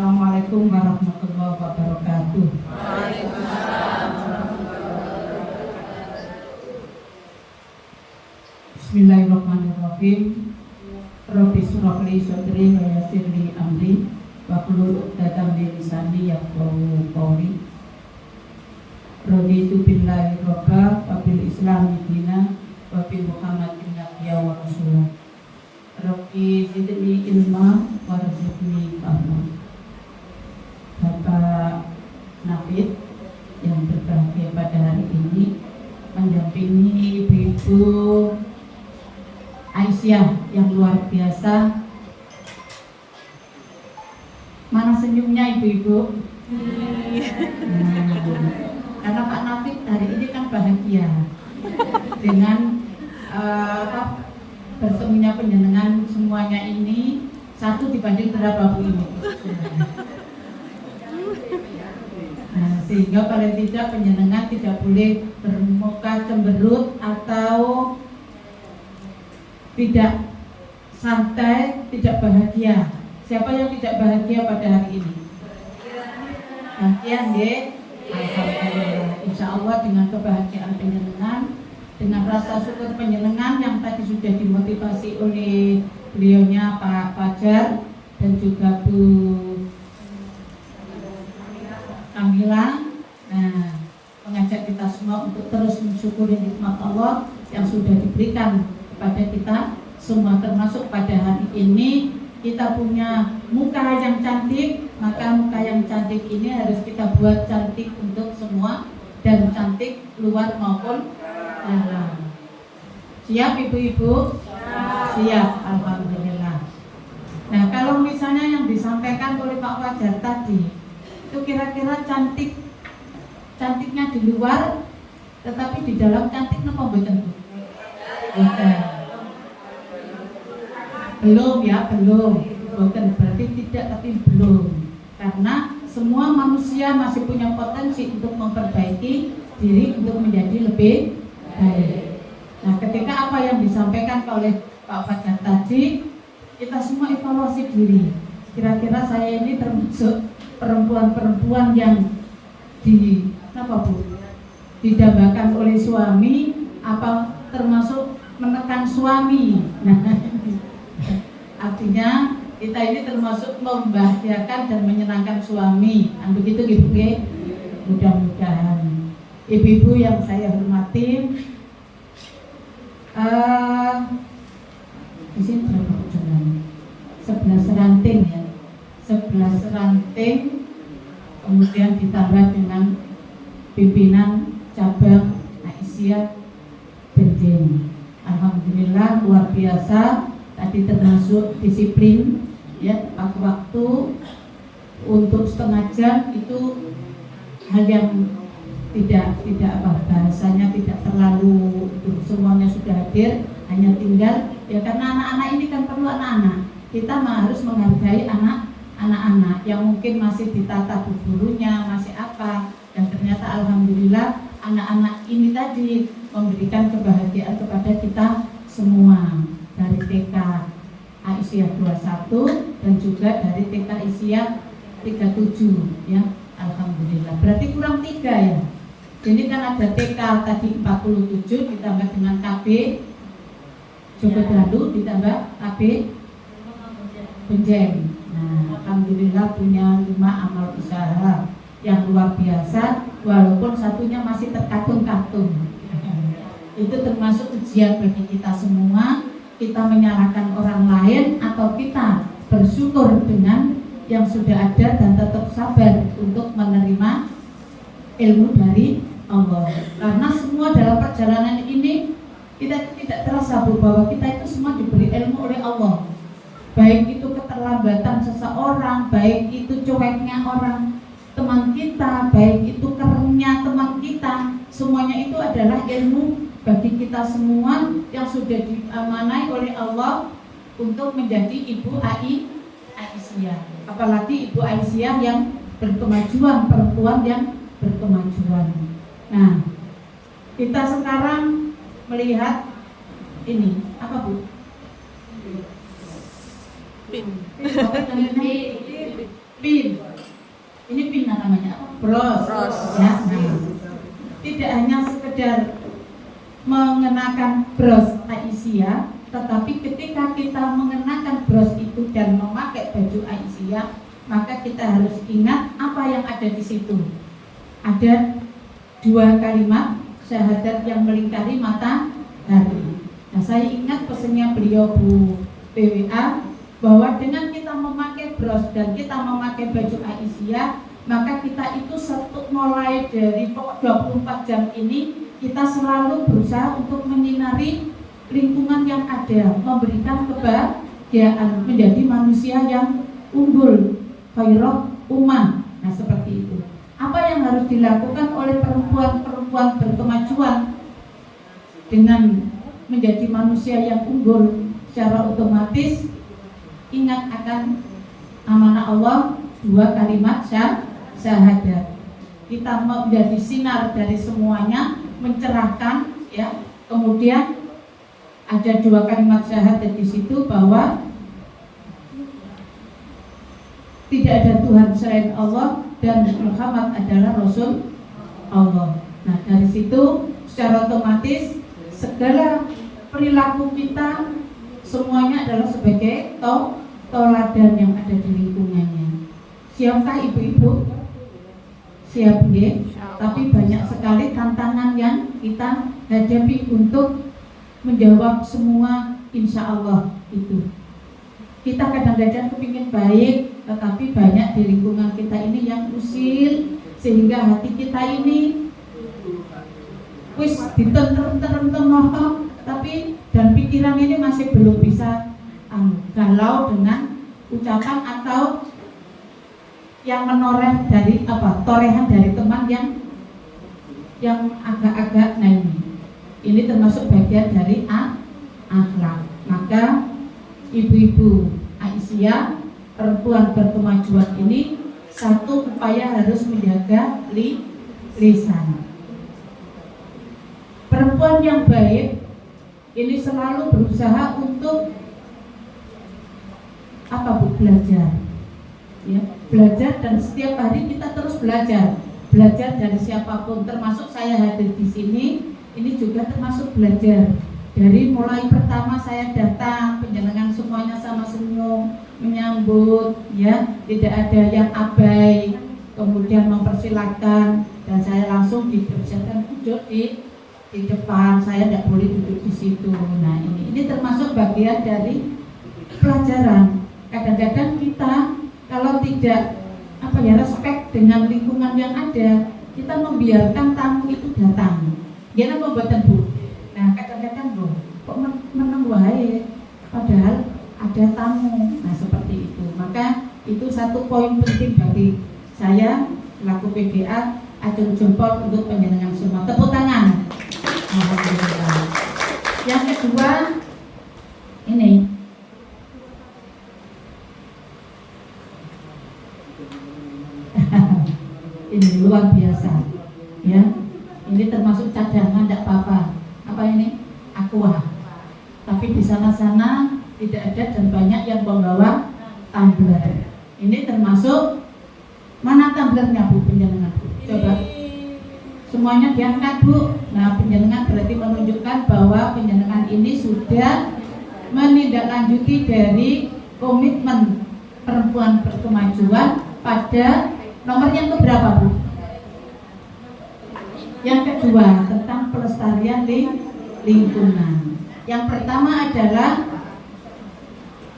Assalamualaikum warahmatullahi wabarakatuh. Bismillahirrahmanirrahim. Rabbi shrah li sadri wa yassir li amri wahlul 'uqdatam min lisani yafqahu qawli. Raditu billahi rabba wa bil islami dina wa bi Muhammadin nabiyya wa rasulah. Rabbi zidni ilma warzuqni fahma. Bapak Nafid yang berbahagia pada hari ini mendampingi Ibu Aisyah yang luar biasa. Mana senyumnya ibu-ibu? Karena Pak Nafid hari ini kan bahagia dengan bertemunya penjenengan semuanya ini 1 dibanding berapa Bu ini? Nah, sehingga paling tidak penjenengan tidak boleh bermuka cemberut atau tidak santai, tidak bahagia. Siapa yang tidak bahagia pada hari ini? Bahagia nggih? Alhamdulillah. Insya Allah dengan kebahagiaan penjenengan, dengan rasa syukur penjenengan yang tadi sudah dimotivasi oleh beliaunya Pak Fajar dan juga Bu Kamila. Nah, mengajak kita semua untuk terus mensyukuri nikmat Allah yang sudah diberikan kepada kita semua, termasuk pada hari ini kita punya muka yang cantik. Maka muka yang cantik ini harus kita buat cantik untuk semua, dan cantik luar maupun dalam. Siap ibu-ibu? Siap, alhamdulillah. Nah, kalau misalnya yang disampaikan oleh Pak Fajar tadi itu kira-kira cantiknya di luar, tetapi di dalam cantik napa mboten? Belum ya, belum. Bukan berarti tidak, tapi belum. Karena semua manusia masih punya potensi untuk memperbaiki diri untuk menjadi lebih baik. Nah, ketika apa yang disampaikan oleh Pak Fajar tadi, kita semua evaluasi diri. Kira-kira saya ini termasuk perempuan-perempuan yang didambakan oleh suami, apa termasuk menekan suami. Nah, artinya kita ini termasuk membahagiakan dan menyenangkan suami. Begitu ibu, mudah-mudahan. Ibu-ibu yang saya hormati, di sini berapa jalan? 11 ranting ya, 11 ranting, kemudian ditambah dengan pimpinan cabang Aisyah Benjen. Alhamdulillah luar biasa. Tadi termasuk disiplin ya, tepat waktu untuk setengah jam itu hal yang tidak bahasanya tidak terlalu semuanya sudah hadir, hanya tinggal ya, karena anak-anak ini kan perlu anak-anak. Kita harus menghargai anak-anak yang mungkin masih ditata gurunya, masih apa, dan ternyata alhamdulillah anak-anak ini tadi memberikan kebahagiaan kepada kita semua, dari TK Aisyah 21 dan juga dari TK Aisyah 37 ya, alhamdulillah. Berarti kurang 3 ya. Jadi kan ada TK tadi 47 ditambah dengan KB Joko Dalu ditambah KB Benjen. Nah, alhamdulillah punya 5 amal usaha yang luar biasa, walaupun satunya masih terkatung-katung. Itu termasuk ujian bagi kita semua. Kita menyalahkan orang lain atau kita bersyukur dengan yang sudah ada dan tetap sabar untuk menerima ilmu dari Allah. Karena semua dalam perjalanan ini kita tidak terasa bahwa kita itu semua diberi ilmu oleh Allah. Baik itu keterlambatan seseorang, baik itu cueknya orang teman kita, baik itu kerennya teman kita, semuanya itu adalah ilmu bagi kita semua yang sudah diamanai oleh Allah untuk menjadi Ibu Aisyah. Apalagi Ibu Aisyah yang berkemajuan, perempuan yang berkemajuan. Nah, kita sekarang melihat ini apa Bu? pin. Ini pin namanya apa? Bros. Ya, nah, tidak hanya sekedar mengenakan bros Aisyah, tetapi ketika kita mengenakan bros itu dan memakai baju Aisyah, maka kita harus ingat apa yang ada di situ. Ada 2 kalimat syahadat yang melingkari matahari. Nah, saya ingat pesannya beliau Bu PWA bahwa dengan kita memakai bros dan kita memakai baju Aisyah, maka kita itu mulai dari pokok 24 jam ini kita selalu berusaha untuk menyinari lingkungan yang ada, memberikan kebahagiaan, menjadi manusia yang unggul, khairah ummah. Nah, seperti itu. Apa yang harus dilakukan oleh perempuan-perempuan berkemajuan dengan menjadi manusia yang unggul? Secara otomatis ingat akan amanah Allah, 2 kalimat syahadat. Kita menjadi sinar dari semuanya, mencerahkan, ya. Kemudian ada 2 kalimat syahadat di situ bahwa tidak ada Tuhan selain Allah dan Muhammad adalah Rasul Allah. Nah, dari situ secara otomatis segala perilaku kita semuanya adalah sebagai teladan yang ada di lingkungannya. Siapkah ibu-ibu? Siap deh. Tapi banyak sekali tantangan yang kita hadapi untuk menjawab semua insya Allah itu. Kita kadang-kadang kepingin baik, tetapi banyak di lingkungan kita ini yang usil, sehingga hati kita ini wis ditentrem-tentrem, tapi dan pikiran ini masih belum bisa galau dengan ucapan atau yang menoreh dari torehan dari teman yang agak-agak. Nah, ini termasuk bagian dari akhlak. Maka ibu-ibu Aisyah, perempuan berkemajuan ini, satu upaya harus menjaga lisan. Perempuan yang baik ini selalu berusaha untuk belajar, ya, belajar, dan setiap hari kita terus belajar dari siapapun, termasuk saya hadir di sini. Ini juga termasuk belajar. Dari mulai pertama saya datang, penjenengan semuanya sama senyum menyambut, ya, tidak ada yang abai, kemudian mempersilahkan, dan saya langsung dipersilakan duduk di depan. Saya tidak boleh duduk di situ. Nah, ini termasuk bagian dari pelajaran. Kadang-kadang kita kalau tidak respect dengan lingkungan yang ada, kita membiarkan tamu itu datang. Dia membuatkan Bu. Nah, kadang-kadang kok meneng wae, padahal ada tamu. Nah, seperti itu. Maka itu satu poin penting bagi saya selaku PDA. Acung jempol untuk penjenengan semua. Tepuk tangan. Alhamdulillah. Yang kedua, ini ini luar biasa, ya. Ini termasuk cadangan, tidak apa-apa. Apa ini? Aqua. Tapi di sana-sana tidak ada dan banyak yang membawa tumbler. Ini termasuk, mana tumblernya Bu penjenengan? Coba semuanya diangkat Bu. Nah, penjenengan berarti menunjukkan bahwa penjenengan ini sudah menindaklanjuti dari komitmen perempuan berkemajuan pada nomor yang keberapa Bu? Yang kedua, tentang pelestarian lingkungan. Yang pertama adalah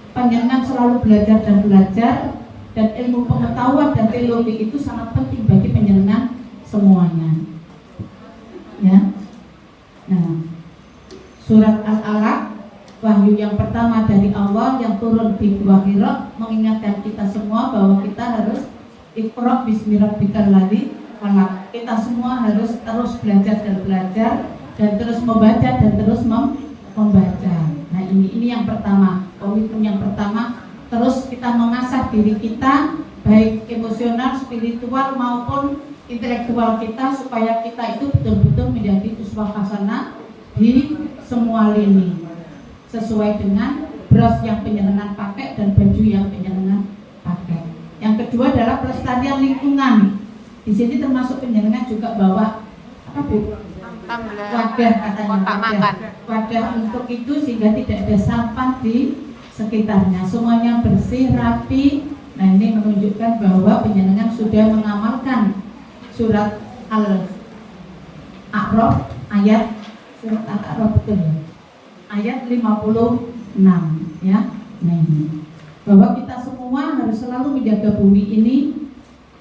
panjenengan selalu belajar dan ilmu pengetahuan dan teologi itu sangat penting bagi panjenengan semuanya. Ya. Nah, surat Al-Alaq, wahyu yang pertama dari Allah yang turun di Gua Hira, mengingatkan kita semua bahwa kita harus Iqra bismi rabbikal ladzi khalaq. Kita semua harus terus belajar dan terus membaca dan terus membaca. Nah, ini yang pertama, komitmen yang pertama, terus kita mengasah diri kita baik emosional, spiritual maupun intelektual kita, supaya kita itu betul-betul menjadi uswah hasanah di semua lini, sesuai dengan bros yang penjenengan pakai dan baju yang penjenengan pakai. Yang kedua kedua adalah pelestarian lingkungan. Di sini termasuk penjenengan juga bawa apa Bu? Wadah katanya, wadah untuk itu sehingga tidak ada sampah di sekitarnya, semuanya bersih, rapi. Nah ini menunjukkan bahwa penjenengan sudah mengamalkan surat Al-A'raf ayat surat Al-A'raf betul ya? Ayat 56 ya. Nah ini bahwa kita semua harus selalu menjaga bumi ini.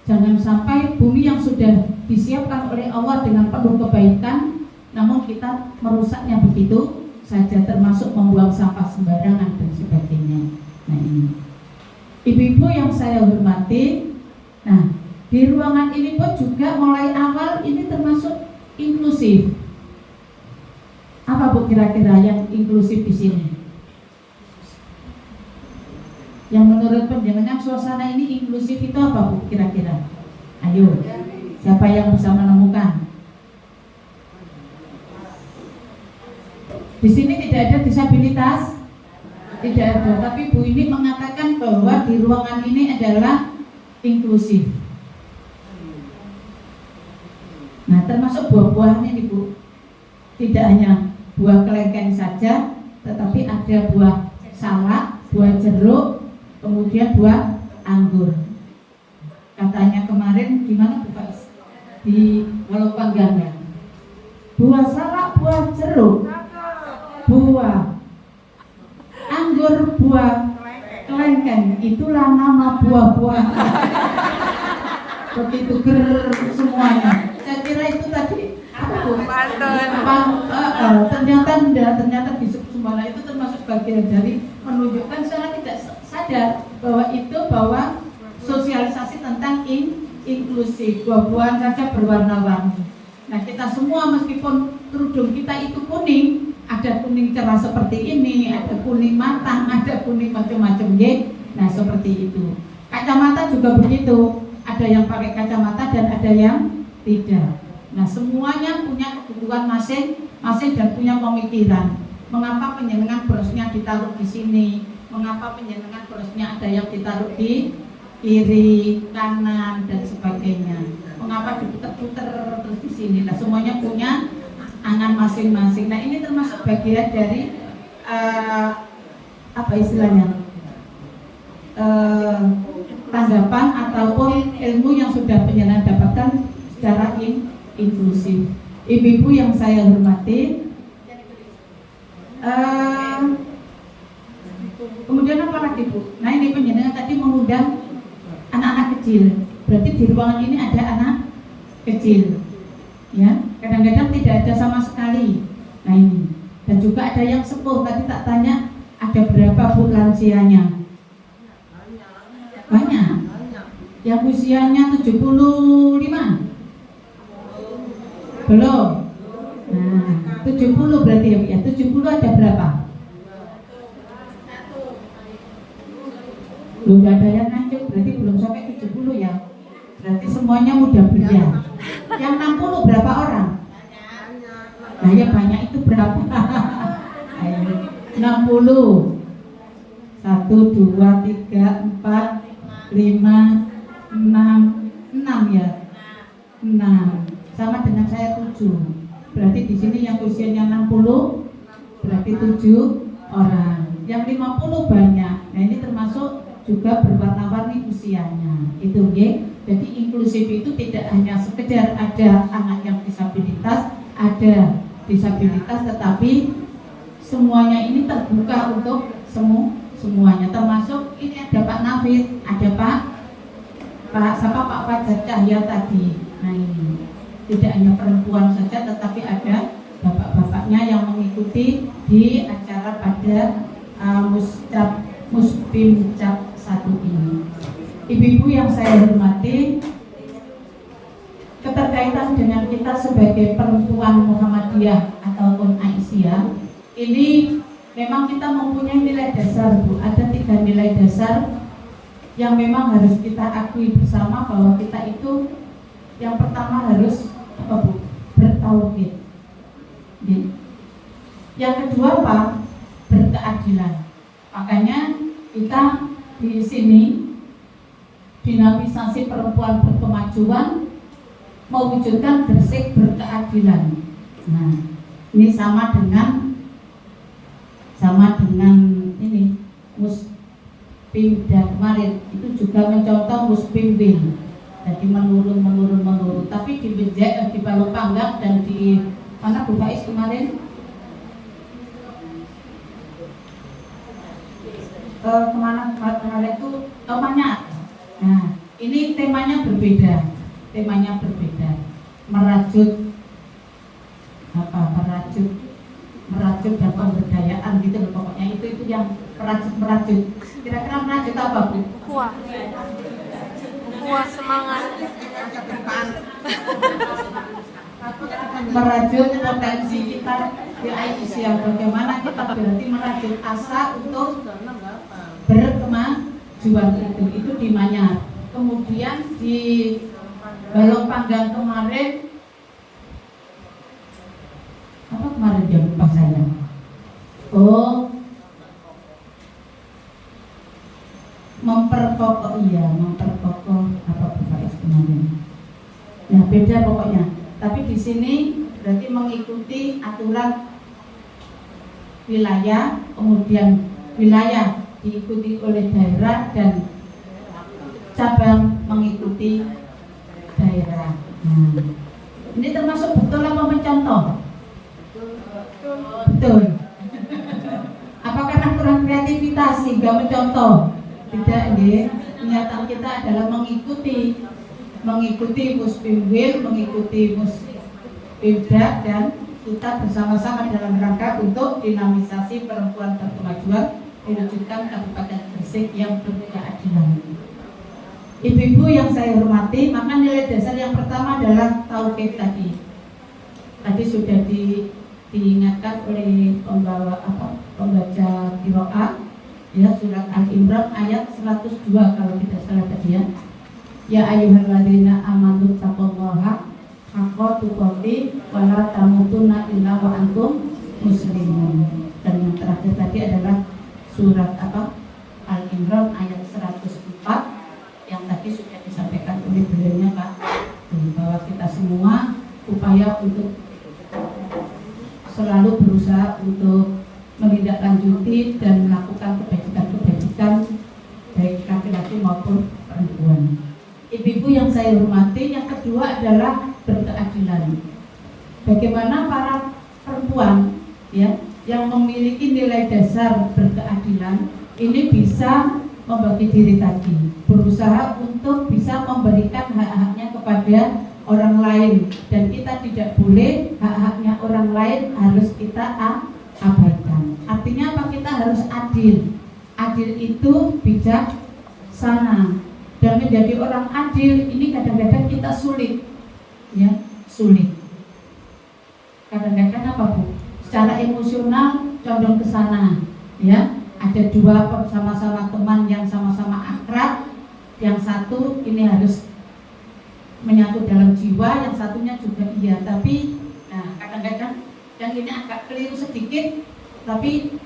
Jangan sampai bumi yang sudah disiapkan oleh Allah dengan penuh kebaikan, namun kita merusaknya begitu saja, termasuk membuang sampah sembarangan dan sebagainya. Nah ini, ibu-ibu yang saya hormati, nah di ruangan ini pun juga mulai awal ini termasuk inklusif. Apa Bu kira-kira yang inklusif di sini? Yang menurut penjenengan suasana ini inklusif itu apa Bu kira-kira? Ayo, siapa yang bisa menemukan? Di sini tidak ada disabilitas, tidak ada. Tapi Bu ini mengatakan bahwa di ruangan ini adalah inklusif. Nah, termasuk buah-buahnya nih Bu. Tidak hanya buah kelengkeng saja, tetapi ada buah salak, buah jeruk, kemudian buah anggur. Katanya kemarin di mana Bu Faiz? Di Walau Panggang ya. Buah salak, buah jeruk, buah anggur, buah kelengkeng, itulah nama buah-buah. Begitu ger semuanya. Saya kira itu tadi apa Bu? Ternyata di Sumbawa itu termasuk bagian dari menunjukkan secara tidak sadar bahwa sosialisasi tentang inklusif. Buah-buahan saja berwarna-warni. Nah kita semua meskipun kerudung kita itu kuning, ada kuning cerah seperti ini, ada kuning matang, ada kuning macam-macam ya. Nah seperti itu. Kacamata juga begitu. Ada yang pakai kacamata dan ada yang tidak. Nah semuanya punya kebutuhan masing-masing dan punya pemikiran. Mengapa penjenengan brosnya ditaruh di sini? Mengapa penjenengan brosnya ada yang ditaruh di kiri, kanan dan sebagainya? Mengapa diputer-puter terus di sini? Nah semuanya punya angan masing-masing. Nah ini termasuk bagian dari apa istilahnya? Tanggapan ataupun ilmu yang sudah penjenengan dapatkan secara inklusif. Ibu-ibu yang saya hormati, kemudian apa lagi Bu? Nah ini penjenengan tadi mengundang anak-anak kecil. Berarti di ruangan ini ada anak kecil, ya. Kadang-kadang tidak ada sama sekali. Nah ini, dan juga ada yang sepuh. Tadi tak tanya ada berapa Bu lansianya? Banyak. Yang usianya 75? Belum. Nah, 70 berarti ya. 70 ada berapa? Belum ada yang ngancuk, berarti belum sampai 70 ya. Berarti semuanya mudah belia. Yang 60 berapa orang? Nah ya banyak itu berapa? 60. 1, 2, 3, 4, 5, 6 ya. 6 sama dengan saya 7. Berarti di sini yang usianya 60 berarti 7 orang. Yang 50 banyak. Nah ini termasuk juga berwarna-warni usianya. Itu ya. Jadi inklusif itu tidak hanya sekedar ada anak yang disabilitas, tetapi semuanya ini terbuka untuk semuanya. Termasuk ini ada Pak Nafid, ada Pak Fajar Cahya tadi. Nah ini tidak hanya perempuan saja, tetapi ada bapak-bapaknya yang mengikuti di acara pada Muspimcap 1 ini. Ibu-ibu yang saya hormati, keterkaitan dengan kita sebagai perempuan Muhammadiyah ataupun Aisyah, ini memang kita mempunyai nilai dasar Bu. Ada 3 nilai dasar yang memang harus kita akui bersama, bahwa kita itu yang pertama harus apa Bu? Bertauhid. Yang kedua apa? Berkeadilan. Makanya kita di sini dinamisasi perempuan berkemajuan, mewujudkan Gresik berkeadilan. Nah, ini sama dengan ini Muspimda kemarin itu juga mencontoh Muspimwil. Jadi menurun. Tapi di Balopanggang dan di mana Bu Faiz kemarin? Kemana itu Manyar. Nah, ini temanya berbeda. Merajut dan pemberdayaan gitu loh, pokoknya itu yang merajut. Kira-kira merajut apa, Bu? Kuah semangat. Merajut potensi kita di Aisyah. Bagaimana kita berarti merajut asa untuk berkemajuan itu di Manyar. Kemudian di Balopanggang kemarin apa kemarin dia lupa saya. Memperkokoh apa Faiz kemarin. Ya beda pokoknya. Tapi di sini berarti mengikuti aturan wilayah, kemudian wilayah diikuti oleh daerah dan cabang mengikuti daerah. Nah, ini termasuk betul apa mencontoh? Betul. Apakah kurang kreativitas sehingga mencontoh? Tidak, nggih. Niatan kita adalah mengikuti Muspimwil, mengikuti Muspimda, dan kita bersama-sama dalam rangka untuk dinamisasi perempuan berkemajuan, mewujudkan Kabupaten Gresik yang berkeadilan. Ibu-ibu yang saya hormati, maka nilai dasar yang pertama adalah tauhid tadi. Tadi sudah diingatkan oleh pembaca qiraat, ya, surat Al-Imran ayat 102 kalau tidak salah tadi ya. Ya ayyuhalladzina amanu taqullaha haqqa tuqatih wa la tamutunna illa wa antum muslimun. Dan yang terakhir tadi adalah surat Al-Imran ayat 104 yang tadi sudah disampaikan oleh beliaunya Pak, bahwa kita semua upaya untuk selalu berusaha untuk menindaklanjuti dan melakukan kebajikan baik laki-laki maupun perempuan. Ibu-ibu yang saya hormati, yang kedua adalah berkeadilan. Bagaimana para perempuan ya yang memiliki nilai dasar berkeadilan ini bisa membagi diri tadi, berusaha untuk bisa memberikan hak-haknya kepada orang lain, dan kita tidak boleh hak-haknya orang lain harus kita abaikan. Artinya apa? Kita harus adil. Adil itu bijaksana. Dan menjadi orang adil ini kadang-kadang kita sulit, ya, sulit. Kadang-kadang apa, Bu? Secara emosional condong ke sana, ya. Ada dua sama-sama teman yang sama-sama akrab, yang satu ini harus menyatu dalam jiwa, yang satunya juga iya. Tapi, nah, kadang-kadang yang ini agak keliru sedikit, tapi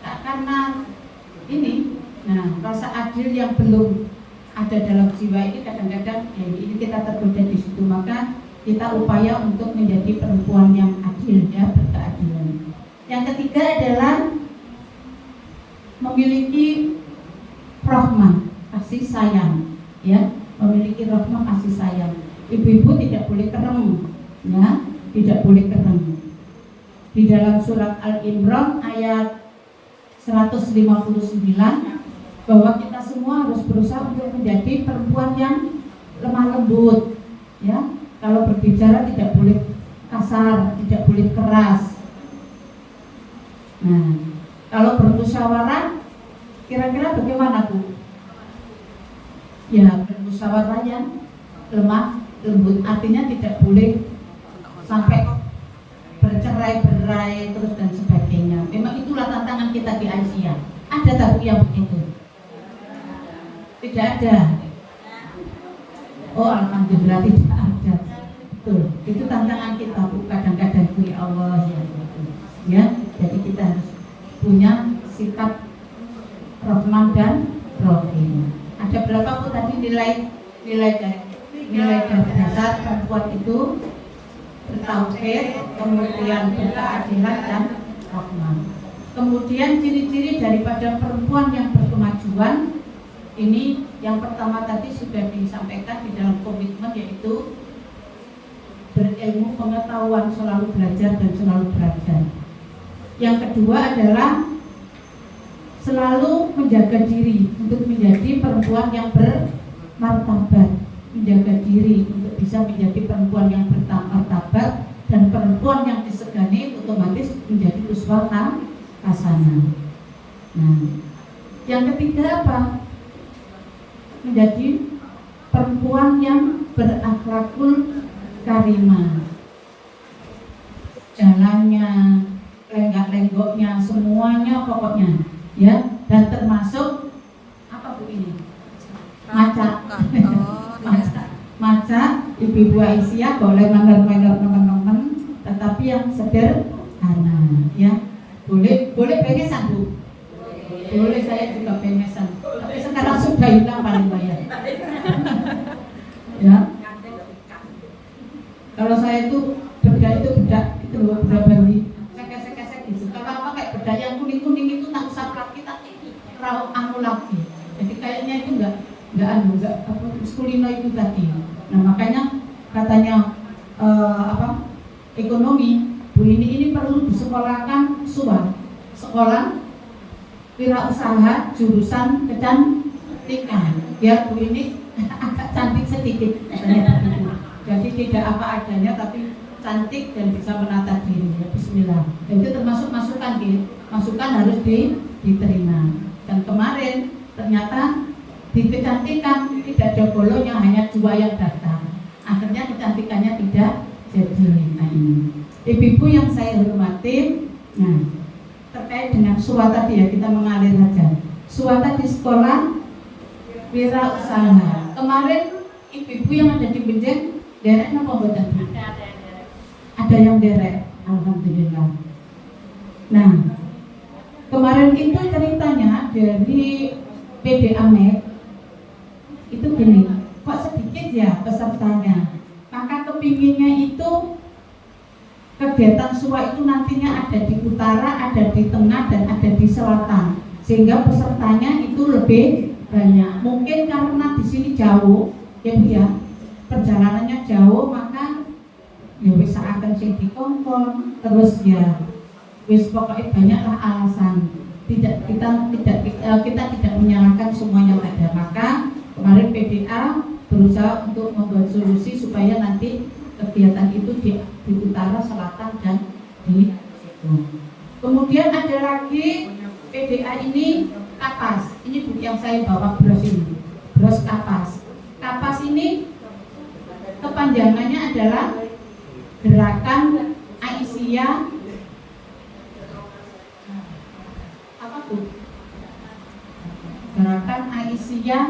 karena ini, nah, rasa adil yang belum ada dalam jiwa ini kadang-kadang ya ini kita tergoda di situ. Maka kita upaya untuk menjadi perempuan yang adil, ya, berkeadilan. Yang ketiga adalah memiliki rahmah, kasih sayang, ya, memiliki rahmah, kasih sayang. Ibu-ibu tidak boleh kerem, ya, tidak boleh kerem. Di dalam surat Al-Imran ayat 159 bahwa kita semua harus berusaha untuk menjadi perempuan yang lemah lembut, ya. Kalau berbicara tidak boleh kasar, tidak boleh keras. Nah, kalau bermusyawarah kira-kira bagaimana, Bu? Ya, bermusyawarah yang lemah lembut, artinya tidak boleh sampai bercerai-berai terus dan sebagainya. Memang itulah tantangan kita di Asia. Ada tak yang begitu? Tidak ada. Oh, alhamdulillah tidak ada. Betul. Itu tantangan kita, Bu. Kadang-kadang ya Allah, ya. Ya, jadi kita harus punya sikap Rahman dan Rahim. Ada berapa, Bu, tadi nilai dasar perempuan itu bertauhid, kemudian berkeadilan dan rahmah. Kemudian ciri-ciri daripada perempuan yang berkemajuan ini yang pertama tadi sudah disampaikan di dalam komitmen, yaitu berilmu pengetahuan, selalu belajar dan selalu belajar. Yang kedua adalah selalu menjaga diri untuk menjadi perempuan yang bermartabat, menjaga diri untuk bisa menjadi perempuan yang bermartabat dan perempuan yang disegani, otomatis menjadi uswah hasanah. Nah, yang ketiga apa? Menjadi perempuan yang berakhlakul karimah, jalannya, lenggak-lenggoknya, semuanya pokoknya, ya. Dan termasuk apa Bu ini? Maca. Maca Ibu Aisyah boleh mangar-mangar teman-teman, tetapi yang sederhana, ya. Boleh pengesan Bu? Boleh, saya juga pengesan. Tapi sekarang sudah hilang paling banyak. Ya. Kalau saya itu bedak loh, bedak Bali, sekesek gitu. Kalau apa kayak bedak yang kuning itu tak usah lagi, tak rauh anu lagi. Jadi kayaknya itu enggak kulino itu tadi. Nah makanya katanya ekonomi Bu ini perlu disekolahkan sekolah wirausaha jurusan kecantikan, biar Bu ini agak cantik sedikit. Jadi tidak apa adanya tapi cantik dan bisa menata diri. Ya, bismillah. Dan itu termasuk masukan masukan harus diterima. Dan kemarin ternyata di kecantikan tidak ada bolongnya, hanya 2 yang datang. Akhirnya kecantikannya tidak jadi. Nah ini ibu-ibu yang saya hormati, nah terkait dengan SUA tadi ya, kita mengalir saja. SUA tadi sekolah wirausaha. Kemarin ibu-ibu yang ada di Benjeng derek apa mboten? Ada yang derek, alhamdulillah. Nah, kemarin itu ceritanya dari PD Amet itu gini, kok sedikit ya pesertanya. Maka kepinginnya itu kegiatan SUA itu nantinya ada di utara, ada di tengah, dan ada di selatan, sehingga pesertanya itu lebih banyak. Mungkin karena di sini jauh, ya Bu ya, perjalanannya jauh, maka ya wis akan sing dikongkon, terus ya wis pokoknya banyaklah alasan. Kita tidak menyalahkan semuanya ada. Maka kemarin PDA berusaha untuk membuat solusi supaya nanti kegiatan itu di utara, selatan, dan di situ. Kemudian ada lagi PDA ini kapas. Ini Bu yang saya bawa bros ini, bros kapas. Kapas ini kepanjangannya adalah gerakan Aisyah apa tuh? Gerakan Aisyah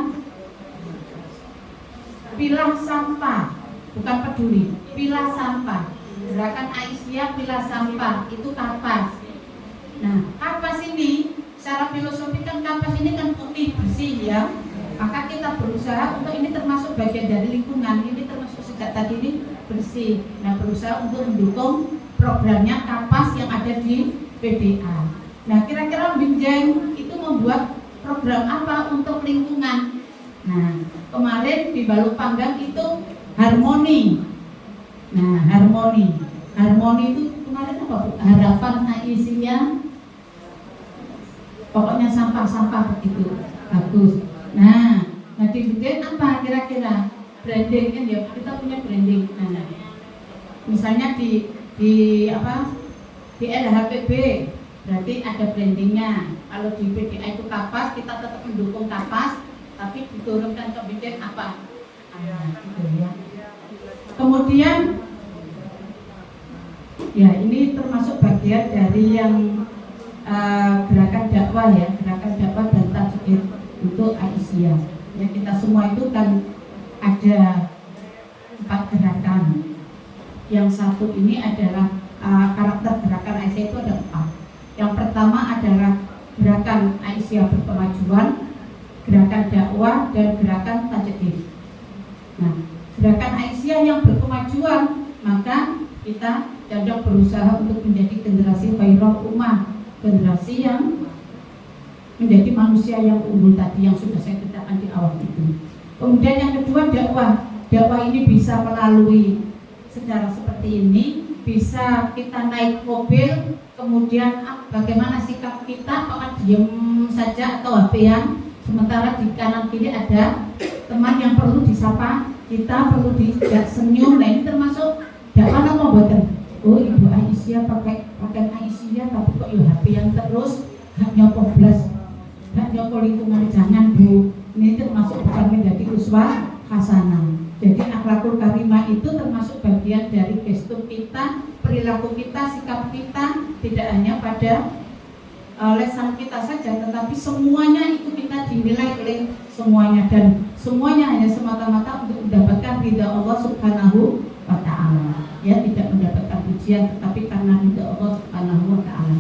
pilah sampah, bukan peduli, pilah sampah. Gerakan Aisyah pilah sampah itu kapas. Nah, kapas ini secara filosofi kan kapas ini kan putih bersih ya. Maka kita berusaha untuk ini termasuk bagian dari lingkungan, ini termasuk sejak tadi ini bersih. Nah, berusaha untuk mendukung programnya kapas yang ada di PDA. Nah, kira-kira Benjeng itu membuat program apa untuk lingkungan? Nah, kemarin di Balupanggang itu harmoni. Nah, harmoni itu kemarin apa Bu? Harapan Aisyah, pokoknya sampah-sampah begitu, bagus. Nah di Benjeng apa kira-kira branding kan ya, kita punya branding. Nah, misalnya di LHPB berarti ada brandingnya. Kalau di PDA itu kapas, kita tetap mendukung kapas, tapi diturunkan ke Benjeng apa? Gitu ya. Kemudian ya ini termasuk bagian dari yang gerakan dakwah ya, gerakan dakwah dan tajwid untuk Aisyah. Ya, kita semua itu kan ada 4 gerakan. Yang satu ini adalah karakter gerakan Aisyah itu ada 4. Yang pertama adalah gerakan Aisyah berkemajuan. gerakan dakwah dan gerakan tajdid. Nah, gerakan Aisyah yang berkemajuan, maka kita sedang berusaha untuk menjadi generasi khairul ummah, generasi yang menjadi manusia yang unggul tadi yang sudah saya katakan di awal itu. Kemudian yang kedua, dakwah. Dakwah ini bisa melalui secara seperti ini, bisa kita naik mobil, kemudian bagaimana sikap kita, apakah diam saja atau HP-an, sementara di kanan kiri ada teman yang perlu disapa, kita perlu diajak senyum. Nah, ini termasuk dakwah apa buatan? Oh, Ibu Aisyah pakai Aisyah tapi kok ya HP-an terus, gak nyopo blas, gak nyopo lingkungan, jangan Bu. Ini termasuk bukan menjadi uswah hasanah. Jadi akhlakul karimah itu termasuk bagian dari gestur kita, perilaku kita, sikap kita, tidak hanya pada lesan kita saja, tetapi semuanya itu kita dinilai oleh semuanya, dan semuanya hanya semata-mata untuk mendapatkan ridha Allah Subhanahu wa ta'ala. Ya, tidak mendapatkan pujian, tetapi karena ridha Allah Subhanahu wa ta'ala.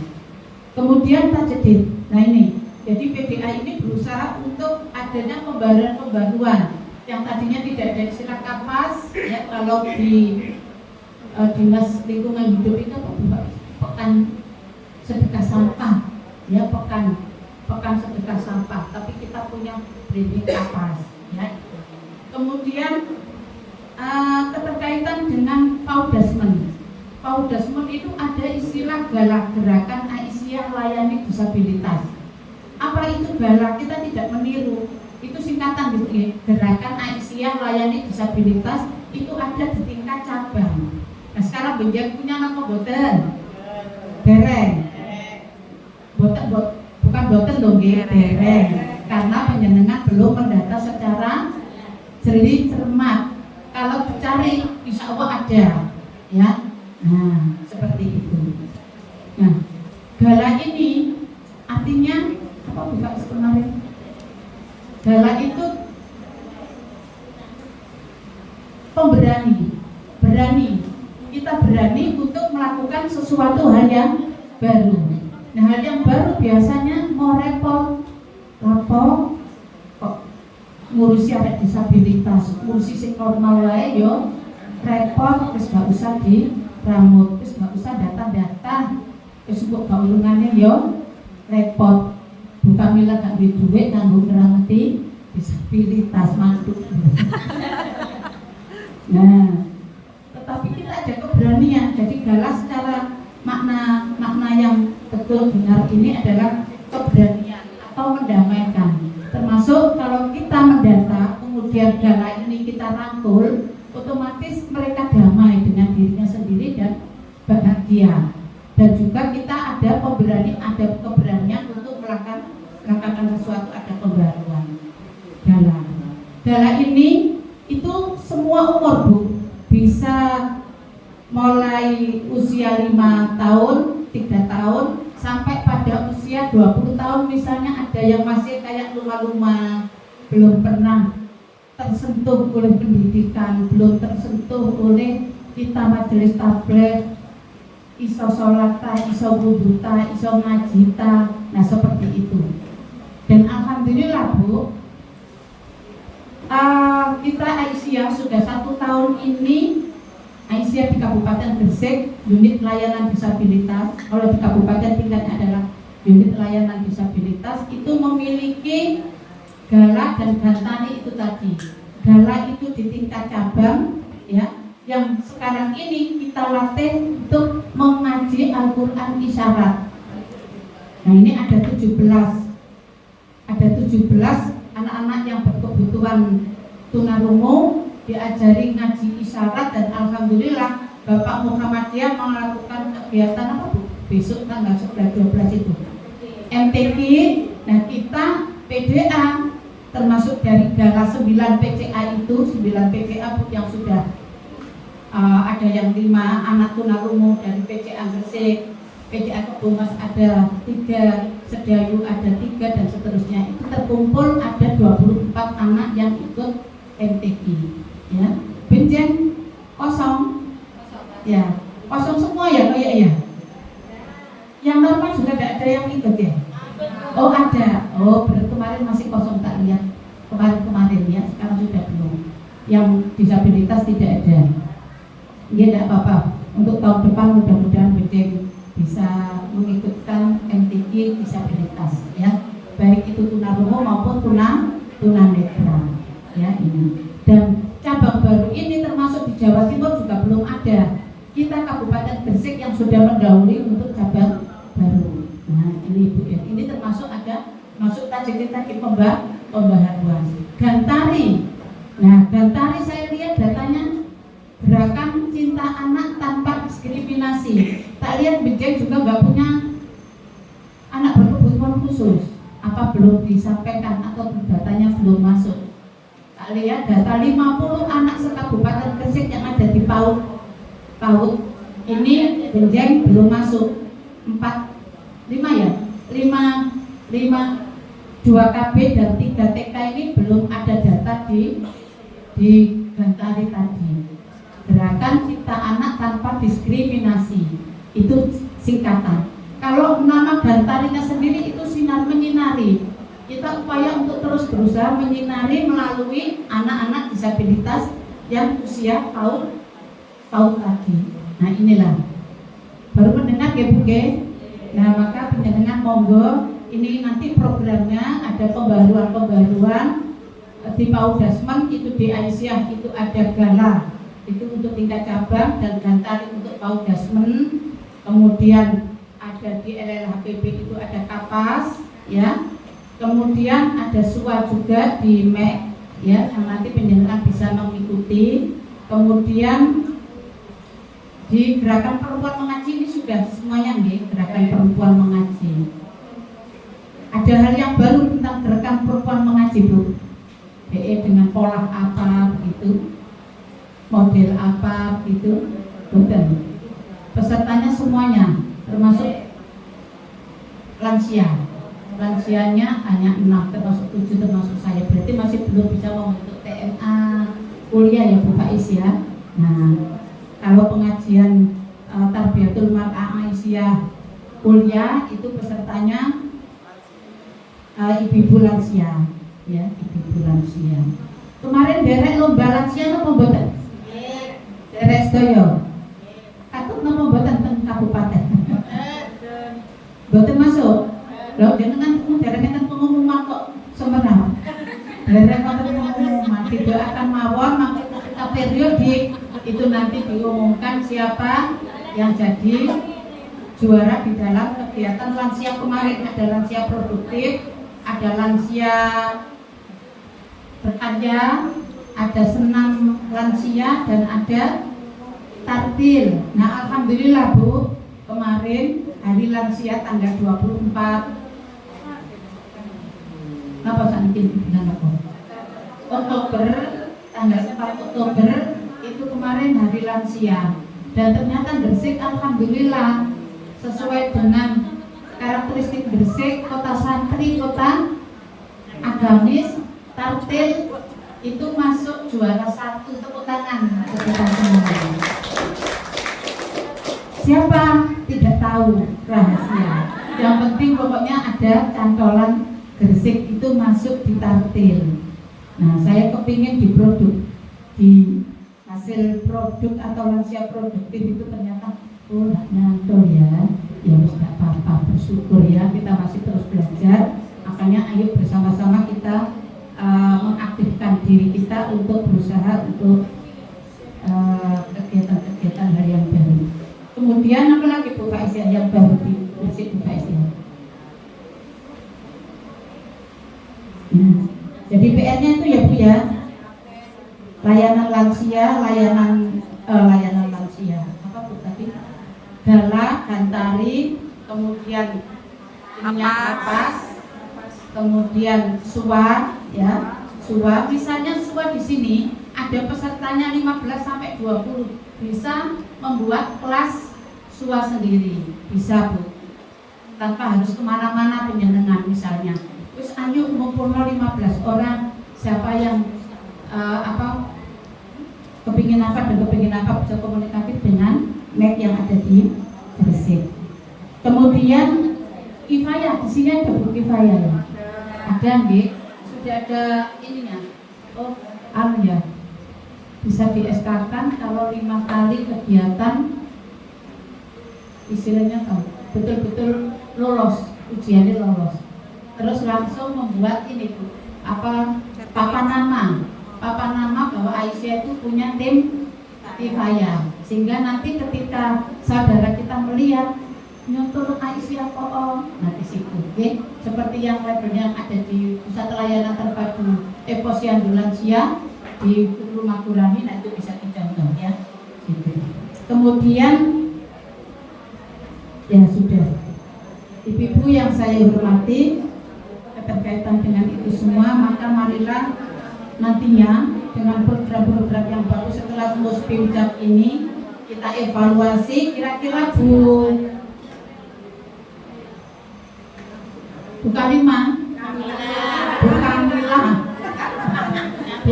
Kemudian tajdid. Nah ini, jadi PDA ini berusaha untuk adanya pembaruan-pembaruan yang tadinya tidak ada istilah kapas, ya, kalau di dinas lingkungan hidup itu pekan sedekah sampah, ya, pekan sedekah sampah, tapi kita punya branding kapas, ya. Kemudian keterkaitan dengan Paudasmen. Paudasmen itu ada istilah galak gerakan Aisyah layani disabilitas. Apa itu galak? Kita tidak meniru. Itu singkatan gitu ya. Gerakan Aisyah layani disabilitas itu ada di tingkat cabang. Nah, sekarang Benjang punya nama boten? Dereng. Bukan boten dong, dereng. Karena penjenengan belum mendata secara jeli cermat. Kalau dicari insya Allah ada, ya. Nah, seperti itu. Nah, galak ini artinya apa? Buka kemarin. Galak itu pemberani, berani. Kita berani untuk melakukan sesuatu hal yang baru. Nah, hal yang baru biasanya mau repot, lapor, kok ngurusi ada disabilitas, ngurusi sing normal wae yo repot, terus gak usah diramut, terus gak usah data-data, terus kok gak urungannya yo repot. Bukan mila gak duit duit kanggo ngerti disabilitas mantuk. Nah, tetapi kita ada keberanian. Jadi galak secara makna yang betul benar ini adalah keberanian atau mendamaikan. Termasuk kalau kita mendata, kemudian galak ini kita rangkul, otomatis mereka damai dengan dirinya sendiri dan bahagia. Dan juga kita ada keberanian untuk melakukan sesuatu, ada pembaruan. Galak ini itu semua umur Bu, bisa mulai usia 5 tahun, 3 tahun sampai pada usia 20 tahun misalnya. Ada yang masih kayak luma-luma, belum pernah tersentuh oleh pendidikan, belum tersentuh oleh kita majelis tabligh, iso sholat, iso wudu, iso ngaji. Nah, seperti itu. Dan alhamdulillah Bu, kita Aisyah sudah 1 tahun ini. Aisyah di Kabupaten Gresik, unit layanan disabilitas. Kalau di Kabupaten tingkatnya adalah unit layanan disabilitas, itu memiliki galak dan gantani itu tadi. Galak itu di tingkat cabang, ya, yang sekarang ini kita latih untuk mengaji Al-Quran isyarat. Nah, ini ada 17 anak-anak yang berkebutuhan tunarungu diajari ngaji isyarat, dan alhamdulillah Bapak Muhammadiyah melakukan kegiatan apa Bu? Besok tanggal 11-12 itu MTQ. Nah, kita PDA termasuk dari Gala 9 PCA itu 9 PCA Bu, yang sudah ada yang 5 anak tunarungu dari PCA Gresik, PCA Kebomas ada 3, Sedayu ada 3, dan seterusnya. Itu terkumpul ada 24 anak yang ikut MTQ, ya. Benjeng kosong, ya, kosong semua ya kayak ya. Yang normal juga tidak ada yang ikut ya. Oh ada. Oh kemarin masih kosong, tak lihat kemarin ya, sekarang sudah belum. Yang disabilitas tidak ada. Ya tidak apa-apa. Untuk tahun depan mudah-mudahan Bedeng bisa mengikutkan MTQ disabilitas ya, baik itu tunarungu maupun tunanetra ya ini. Dan cabang baru ini termasuk di Jawa Timur juga belum ada. Kita Kabupaten Gresik yang sudah mendahului untuk cabang baru. Nah ini Bu ya, ini termasuk ada masuk tajik-tajik pembaharuan. Gantari. Nah Gantari saya lihat datanya gerakan cinta anak tanpa diskriminasi. Tak lihat Bedeng juga nggak punya anak berkebutuhan khusus. Apa belum disampaikan atau datanya belum masuk? Tak lihat data 50 anak sekabupaten Gresik yang ada di PAUD ini Bedeng belum masuk. 5 ya? 2 KB dan 3 TK ini belum ada data di Gantari tadi. Gerakan Cipta Anak Tanpa Diskriminasi itu singkatan. Kalau nama Gantarinya sendiri itu sinar menyinari. Kita upaya untuk terus berusaha menyinari melalui anak-anak disabilitas yang usia PAUD tadi. Nah inilah baru mendengar ya Bu Ge. Nah maka penjenengan monggo, ini nanti programnya ada pembaruan di PAUD Dasmen, itu di Aisyah itu ada gala. Itu untuk tingkat cabang dan Gantari untuk PAUD Dasmen. Kemudian ada di LLHPB itu ada kapas ya. Kemudian ada SUA juga di MEK ya, yang nanti penjenengan bisa mengikuti. Kemudian di gerakan perempuan mengaji ini sudah semuanya nih, gerakan perempuan mengaji. Ada hal yang baru tentang gerakan perempuan mengaji Bu. Dengan pola apa gitu, model apa gitu, bukan. Pesertanya semuanya, termasuk lansia. Lansianya hanya 6, termasuk 7, termasuk saya. Berarti masih belum bisa membentuk TNA kuliah ya Bu Faiz ya. Nah, kalau pengajian Tarbiyatul Mar'ah Aisyah kuliah itu pesertanya ibu-ibu lansia ya, ibu-ibu lansia. Kemarin derek lomba lansia napa mboten? Derek sedaya. Katut napa mboten teng kabupaten? Mboten masuk. Lho jenengan derek enten pengumuman kok semenah. Derek wonten pengumuman, tidak akan mawon mangke kita periodik itu nanti diumumkan siapa yang jadi juara di dalam kegiatan lansia kemarin. Ada lansia produktif, ada lansia berkarya, ada senam lansia, dan ada tartil. Nah alhamdulillah Bu, kemarin hari lansia tanggal 24 apa santin bulan apa? Oktober, tanggal 4 Oktober itu kemarin hari lansia. Dan ternyata Gresik alhamdulillah sesuai dengan karakteristik Gresik, kota santri, kota agamis, tartil itu masuk juara 1. Tepuk tangan untuk kita semua. Siapa? Tidak tahu, rahasia. Yang penting pokoknya ada cantolan Gresik itu masuk di tartil. Nah saya kepingin di hasil produk atau lansia produktif itu ternyata nyantol ya tidak apa-apa, bersyukur ya, kita masih terus belajar. Makanya ayo bersama-sama kita mengaktifkan diri kita untuk berusaha untuk kegiatan-kegiatan harian baru. Kemudian apa lagi Bu Faisyah yang baru di Gresik Bu Faisyah? Jadi PR-nya itu ya Bu ya, layanan lansia, layanan lansia. Apa Bu tadi? Gala, Gantari, kemudian kapas, kemudian SUA ya. SUA, misalnya SUA di sini ada pesertanya 15 sampai 20, bisa membuat kelas SUA sendiri, bisa Bu. Tanpa harus kemana-mana penjenengan misalnya. Terus ayo ngumpulno 15 orang, siapa yang kepingin apa dan kepingin apa bisa komunikatif dengan MEK yang ada di Gresik. Kemudian Kifayah di sini ada buku kifayah ya? Ada nggih? Sudah ada ininya. Oh, ya. Bisa di SK-kan kalau 5 kali kegiatan istilahnya tahu betul-betul lolos, ujiannya lolos. Terus langsung membuat ini Bu, papan nama bahwa Aisyah itu punya tim kifayah, sehingga nanti ketika saudara kita melihat nyontoh Aisyah nah di situ, okay? Seperti yang labelnya ada di pusat layanan terpadu Posyandu Lansia di Rumah Kurani, nah itu bisa dicontoh ya. Gitu. Kemudian ya sudah, ibu-ibu yang saya hormati, berkaitan dengan itu semua, maka marilah nantinya dengan program-program yang baru setelah Muspimjab ini kita evaluasi kira-kira Bu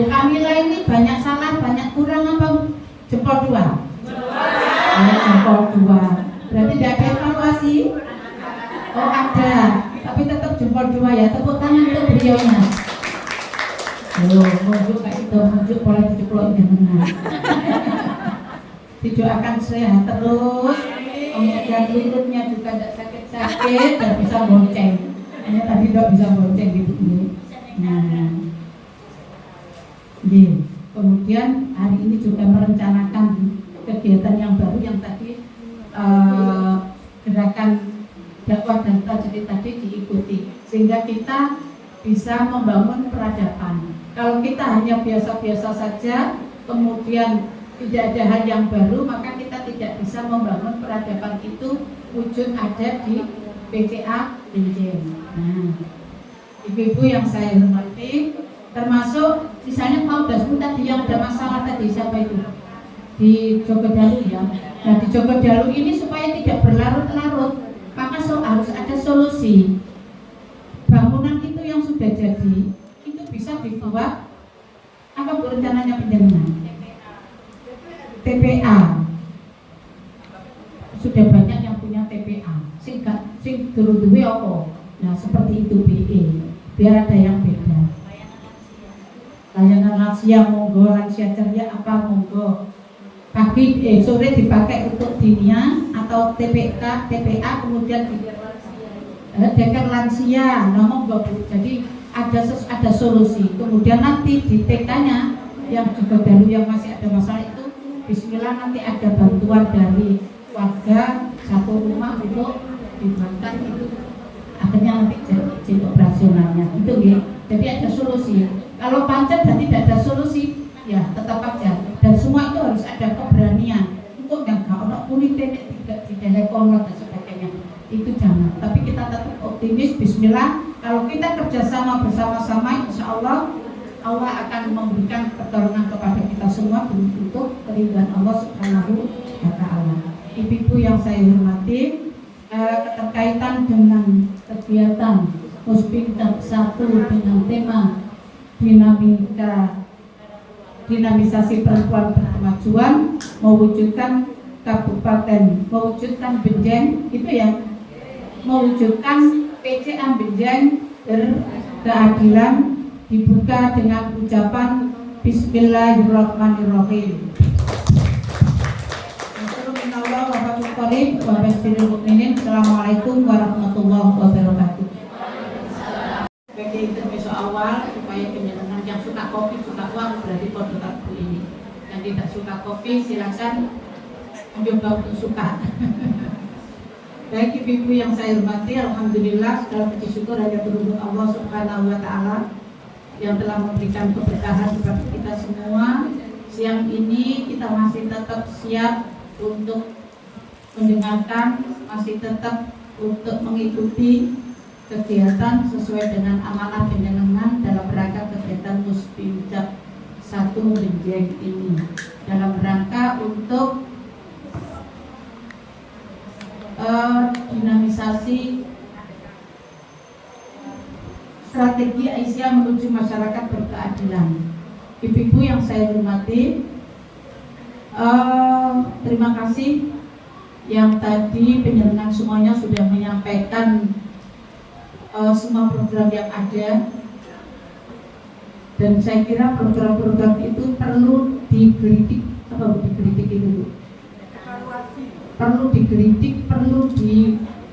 Kamila ini banyak salah, banyak kurang apa jempol 2? Jempol 2. Berarti tidak ada evaluasi? Oh ada, tapi tetap jempol 2 ya. Tepuk tangan untuk beliaunya. Muncul kayak itu, muncul boleh diceplok dengan. Didoakan sehat terus, kemudian lututnya juga tidak sakit-sakit dan bisa bonceng. Hanya tadi tidak bisa bonceng gitu ini. Nah, kemudian hari ini juga merencanakan kegiatan yang baru yang tadi gerakan dakwah dan tajwid tadi diikuti, sehingga kita bisa membangun peradaban. Kalau kita hanya biasa-biasa saja, kemudian tidak ada hal yang baru, maka kita tidak bisa membangun peradaban itu wujud ada di PCA Benjeng. Nah, ibu-ibu yang saya hormati, termasuk misalnya Pak Dasmu tadi yang ada masalah tadi, siapa itu? Di Jogodalu ya. Nah di Jogodalu ini supaya tidak berlarut-larut, maka harus ada solusi. Bangunan itu yang sudah jadi itu bisa dibuat apa Bu rencananya penjaminan? TPA. Sudah banyak yang punya TPA. Sing duwe apa? Nah seperti itu BE. Biar ada yang beda. Layanan lansia monggo, lansia ceria apa monggo. Pagi sore dipakai untuk dinia atau TPA kemudian deker lansia, monggo Bu. Jadi ada solusi. Kemudian nanti di TK-nya yang juga baru yang masih ada masalah itu, bismillah nanti ada bantuan dari warga satu rumah untuk dibuatkan itu. Akhirnya nanti jadi operasionalnya itu ya. Jadi ada solusi. Kalau pancet dan tidak ada solusi, ya tetap aja. Dan semua itu harus ada keberanian. Untuk yang gak ono kulite tidak telekono dan sebagainya. Itu jangan. Tapi kita tetap optimis. Bismillah. Kalau kita kerjasama bersama-sama, insya Allah akan memberikan pertolongan kepada kita semua untuk keridhaan Allah Subhanahu wa Ta'ala. Ibu-ibu yang saya hormati, keterkaitan dengan kegiatan Muspimjab 1 dengan tema dinamisasi perempuan berkemajuan, mewujudkan kabupaten, mewujudkan Benjeng, itu ya, mewujudkan PCA Benjeng berkeadilan, dibuka dengan ucapan Bismillahirrahmanirrahim. Assalamualaikum warahmatullahi wabarakatuh. Sebagai intermezzo awal supaya penjenengan yang suka kopi, suka uang berarti produk Bu ini. Yang tidak suka kopi silakan mencoba untuk suka. Baik ibu-ibu yang saya hormati, alhamdulillah segala puji syukur hanya beruntung Allah Subhanahu wa Ta'ala yang telah memberikan keberkahan kepada kita semua. Siang ini kita masih tetap siap untuk mendengarkan, masih tetap untuk mengikuti kegiatan sesuai dengan amanah penjenengan dalam rangka kegiatan Muspimjab 1 Benjeng ini, dalam rangka untuk dinamisasi strategi Aisyah menuju masyarakat berkeadilan. Ibu-ibu yang saya hormati, terima kasih yang tadi penjenengan semuanya sudah menyampaikan semua program yang ada, dan saya kira program-program itu perlu digelitik, perlu digelitik,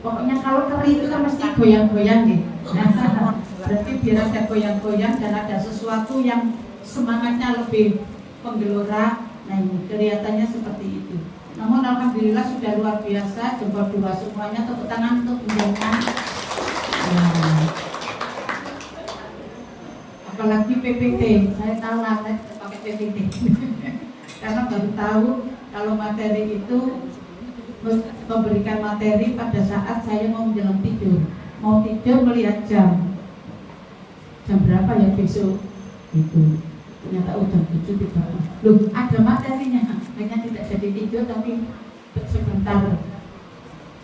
pokoknya kalau kering itu kan mesti goyang-goyang nih. Nah, berarti biar ada goyang-goyang dan ada sesuatu yang semangatnya lebih menggelora. Nah, ini kelihatannya seperti itu. Namun alhamdulillah sudah luar biasa, jempol 2 semuanya, tepuk tangan untuk undangan. Apalagi PPT, saya tahu lah saya pakai PPT karena baru tahu kalau materi itu memberikan materi pada saat saya mau menjelang tidur, mau tidur melihat jam berapa ya besok itu, ternyata jam 7 tiba. Loh, ada materinya, hanya tidak jadi tidur tapi sebentar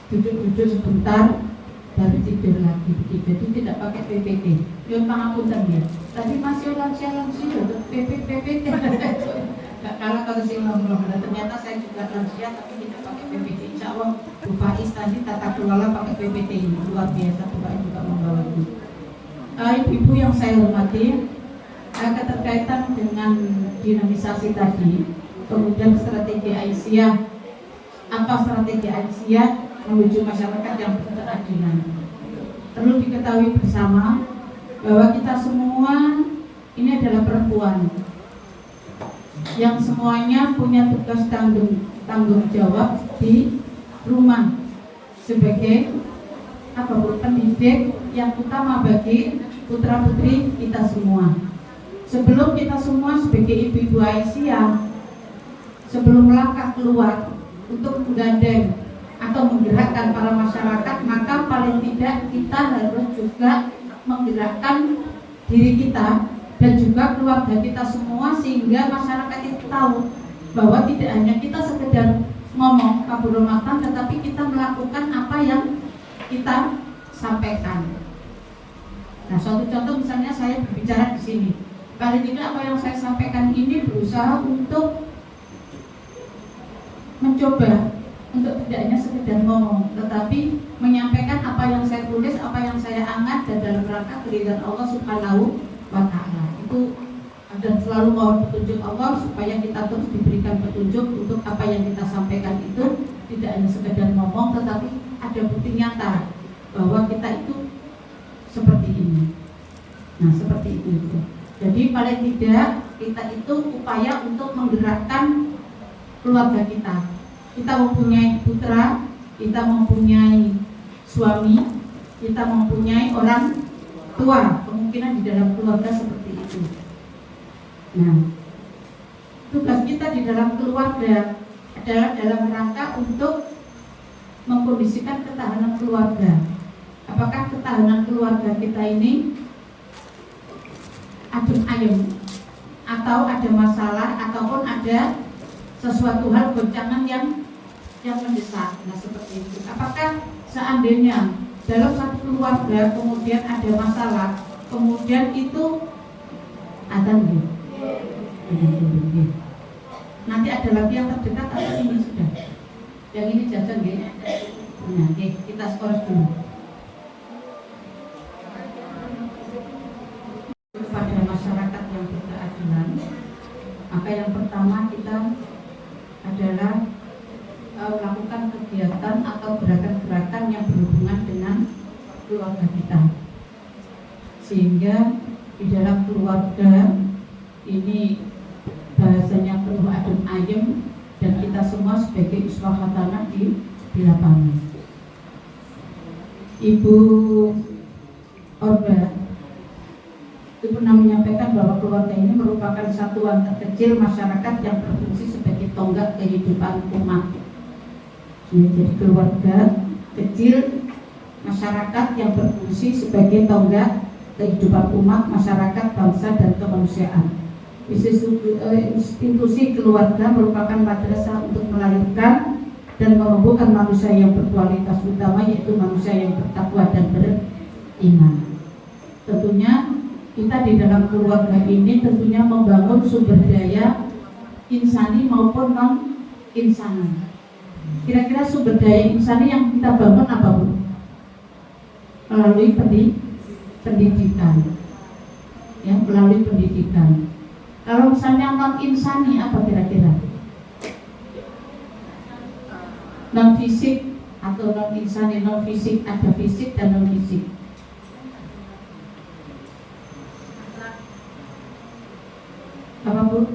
duduk sebentar baru tidur lagi begitu. Jadi tidak pakai PPT. Yo pangapunten ya. Tadi masih lansia PPT. Gak kalah kalau sih ngomong. Ternyata saya juga lansia tapi tidak pakai PPT. Insya Allah Bu Faiz tadi tata kelola pakai PPT ini luar biasa. Bu Faiz juga membawa itu. Ibu yang saya hormati, keterkaitan dengan dinamisasi tadi, kemudian strategi Aisyah. Apa strategi Aisyah menuju masyarakat yang berkeadilan? Perlu diketahui bersama bahwa kita semua ini adalah perempuan yang semuanya punya tugas tanggung jawab di rumah sebagai pendidik yang utama bagi putra putri kita semua. Sebelum kita semua sebagai ibu-ibu Aisyah, sebelum melangkah keluar untuk menggandeng atau menggerakkan para masyarakat, maka paling tidak kita harus juga menggerakkan diri kita dan juga keluarga kita semua, sehingga masyarakat itu tahu bahwa tidak hanya kita sekedar ngomong kabur-makan, tetapi kita melakukan apa yang kita sampaikan. Nah, suatu contoh misalnya saya berbicara di sini, paling tidak apa yang saya sampaikan ini berusaha untuk mencoba untuk tidak hanya sekedar ngomong, tetapi menyampaikan apa yang saya tulis, apa yang saya angat, dan dalam rangka keridhaan Allah Subhanahu wa Ta'ala. Itu, dan selalu mohon petunjuk Allah supaya kita terus diberikan petunjuk untuk apa yang kita sampaikan itu tidak hanya sekedar ngomong, tetapi ada bukti nyata bahwa kita itu seperti ini. Nah, seperti itu. Jadi paling tidak kita itu upaya untuk menggerakkan keluarga kita. Kita mempunyai putra, kita mempunyai suami, kita mempunyai orang tua, kemungkinan di dalam keluarga seperti itu. Nah, tugas kita di dalam keluarga adalah dalam rangka untuk mengkondisikan ketahanan keluarga. Apakah ketahanan keluarga kita ini adem ayem, atau ada masalah, ataupun ada sesuatu hal goncangan yang mendesak. Nah, seperti itu. Apakah seandainya dalam satu keluarga kemudian ada masalah, kemudian itu nanti ada lagi yang terdekat atau ini sudah? Yang ini jajan ya. Nah, kita skor dulu. Kepada masyarakat yang berkeadilan, maka yang pertama kita adalah melakukan kegiatan atau gerakan-gerakan yang berhubungan dengan keluarga kita, sehingga di dalam keluarga ini bahasanya penuh adem ayem dan kita semua sebagai uswah hasanah di lapangan. Ibu Orba itu pernah menyampaikan bahwa keluarga ini merupakan satuan terkecil masyarakat yang berfungsi sebagai tonggak kehidupan umat. Jadi keluarga kecil masyarakat yang berfungsi sebagai tonggak kehidupan umat, masyarakat, bangsa, dan kemanusiaan. Institusi keluarga merupakan madrasah untuk melahirkan dan menumbuhkan manusia yang berkualitas utama, yaitu manusia yang bertakwa dan beriman. Tentunya kita di dalam keluarga ini tentunya membangun sumber daya insani maupun non-insani. Kira-kira sumber daya insani yang kita bangun apa, Bu? melalui pendidikan, ya, melalui pendidikan. Kalau misalnya non insani apa kira-kira? Non fisik atau non insani, non fisik, ada fisik dan non fisik. Apa Bu?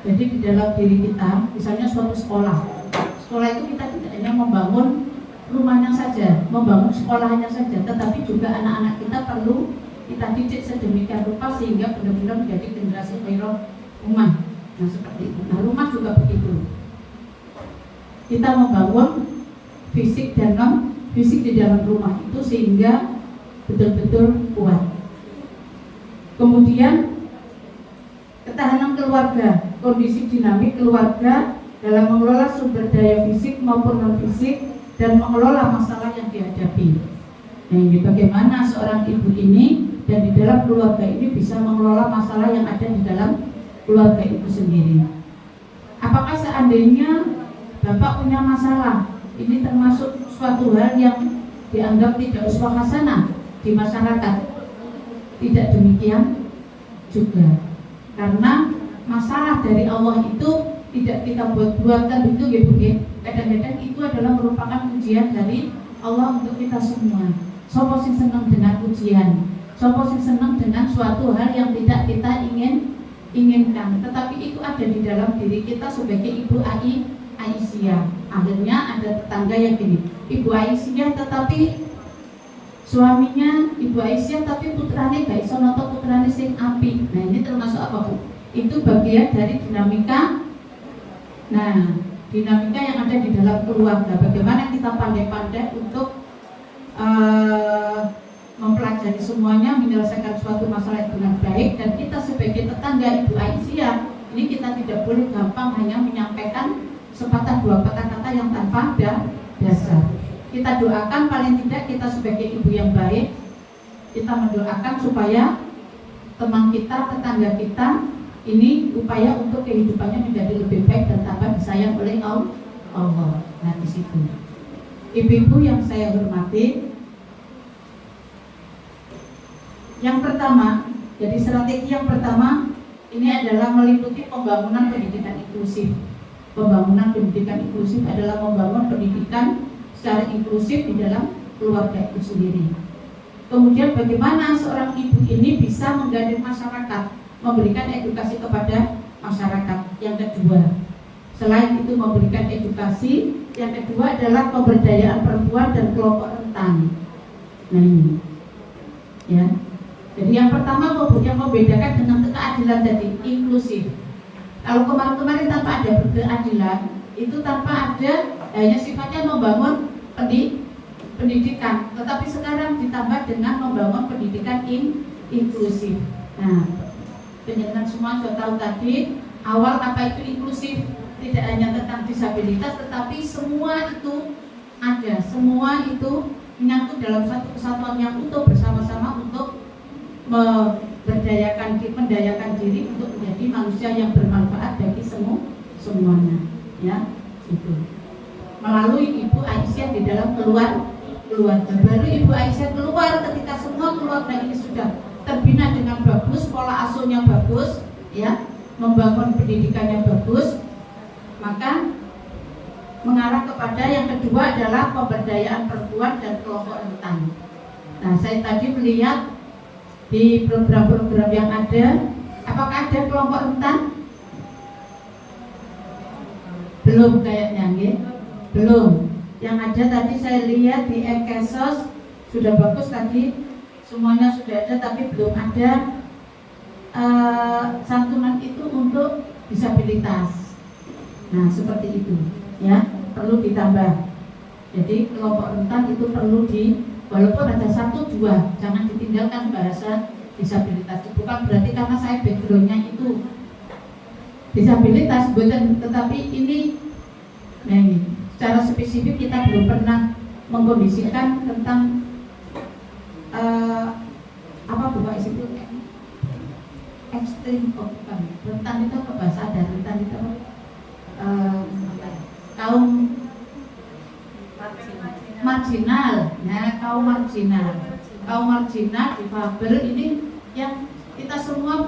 Jadi di dalam diri kita, misalnya suatu sekolah itu kita tidak hanya membangun rumahnya saja, membangun sekolahnya saja, tetapi juga anak-anak kita perlu kita didik sedemikian rupa sehingga benar-benar menjadi generasi khairul ummah. Nah seperti itu. Nah rumah juga begitu. Kita membangun fisik dan non fisik di dalam rumah itu sehingga betul-betul kuat. Kemudian ketahanan keluarga, kondisi dinamik keluarga dalam mengelola sumber daya fisik maupun non fisik dan mengelola masalah yang dihadapi. Nah, ini bagaimana seorang ibu ini dan di dalam keluarga ini bisa mengelola masalah yang ada di dalam keluarga itu sendiri. Apakah seandainya Bapak punya masalah, ini termasuk suatu hal yang dianggap tidak uswah hasanah di masyarakat? Tidak demikian juga. Karena masalah dari Allah itu tidak kita buat-buatkan begitu ya Bu. Kadang-kadang itu adalah merupakan ujian dari Allah untuk kita semua. Sopo sing senang dengan ujian, sopo sing senang dengan suatu hal yang tidak kita inginkan, tetapi itu ada di dalam diri kita sebagai Ibu Aisyah. Akhirnya ada tetangga yang gini, Ibu Aisyah tetapi suaminya Ibu Aisyah tapi putrane gak iso noto putrane sing apik. Nah ini termasuk apa Bu? Itu bagian dari dinamika. Nah dinamika yang ada di dalam keluarga. Bagaimana kita pandai-pandai untuk mempelajari semuanya, menyelesaikan suatu masalah dengan baik. Dan kita sebagai tetangga Ibu Aisyah ini kita tidak boleh gampang hanya menyampaikan sepatah dua kata-kata yang tanpa dasar. Kita doakan paling tidak kita sebagai ibu yang baik, kita mendoakan supaya teman kita, tetangga kita ini upaya untuk kehidupannya menjadi lebih baik dan tambah disayang oleh Allah. Nah di situ, ibu-ibu yang saya hormati, yang pertama, jadi strategi yang pertama ini adalah meliputi pembangunan pendidikan inklusif. Pembangunan pendidikan inklusif adalah membangun pendidikan secara inklusif di dalam keluarga itu sendiri. Kemudian bagaimana seorang ibu ini bisa menggandeng masyarakat, memberikan edukasi kepada masyarakat. Yang kedua, selain itu memberikan edukasi, yang kedua adalah pemberdayaan perempuan dan kelompok rentan. Nah ini, ya. Jadi yang pertama yang membedakan dengan keadilan tadi inklusif. Kalau kemarin-kemarin tanpa ada keadilan, itu tanpa ada hanya sifatnya membangun pendidikan, tetapi sekarang ditambah dengan membangun pendidikan inklusif. Nah, penjelasan semua sudah tahu tadi awal apa itu inklusif, tidak hanya tentang disabilitas, tetapi semua itu ada, semua itu menyangkut dalam satu kesatuan yang utuh bersama-sama untuk mendayakan diri untuk menjadi manusia yang bermanfaat bagi semuanya, ya, itu. Melalui Ibu Aisyah di dalam keluarga. Baru Ibu Aisyah keluar ketika semua keluarga ini sudah terbina dengan bagus, pola asuhnya bagus, ya, membangun pendidikan yang bagus, maka mengarah kepada yang kedua adalah pemberdayaan perempuan dan kelompok rentan. Nah, saya tadi melihat di program-program yang ada, apakah ada kelompok rentan? Belum kayaknya, nggih. Belum. Yang ada tadi saya lihat di Kesos sudah bagus tadi, semuanya sudah ada, tapi belum ada santunan itu untuk disabilitas. Nah seperti itu, ya, perlu ditambah. Jadi kelompok rentan itu perlu walaupun ada 1-2, jangan ditinggalkan bahasa disabilitas. Bukan berarti karena saya backgroundnya itu disabilitas, tetapi ini, nah ini secara spesifik kita belum pernah mengkondisikan tentang apa bukan itu ekstrim, bukan rentan itu apa bahasa ada rentan itu kaum marginal, nah kaum marginal difabel ini yang kita semua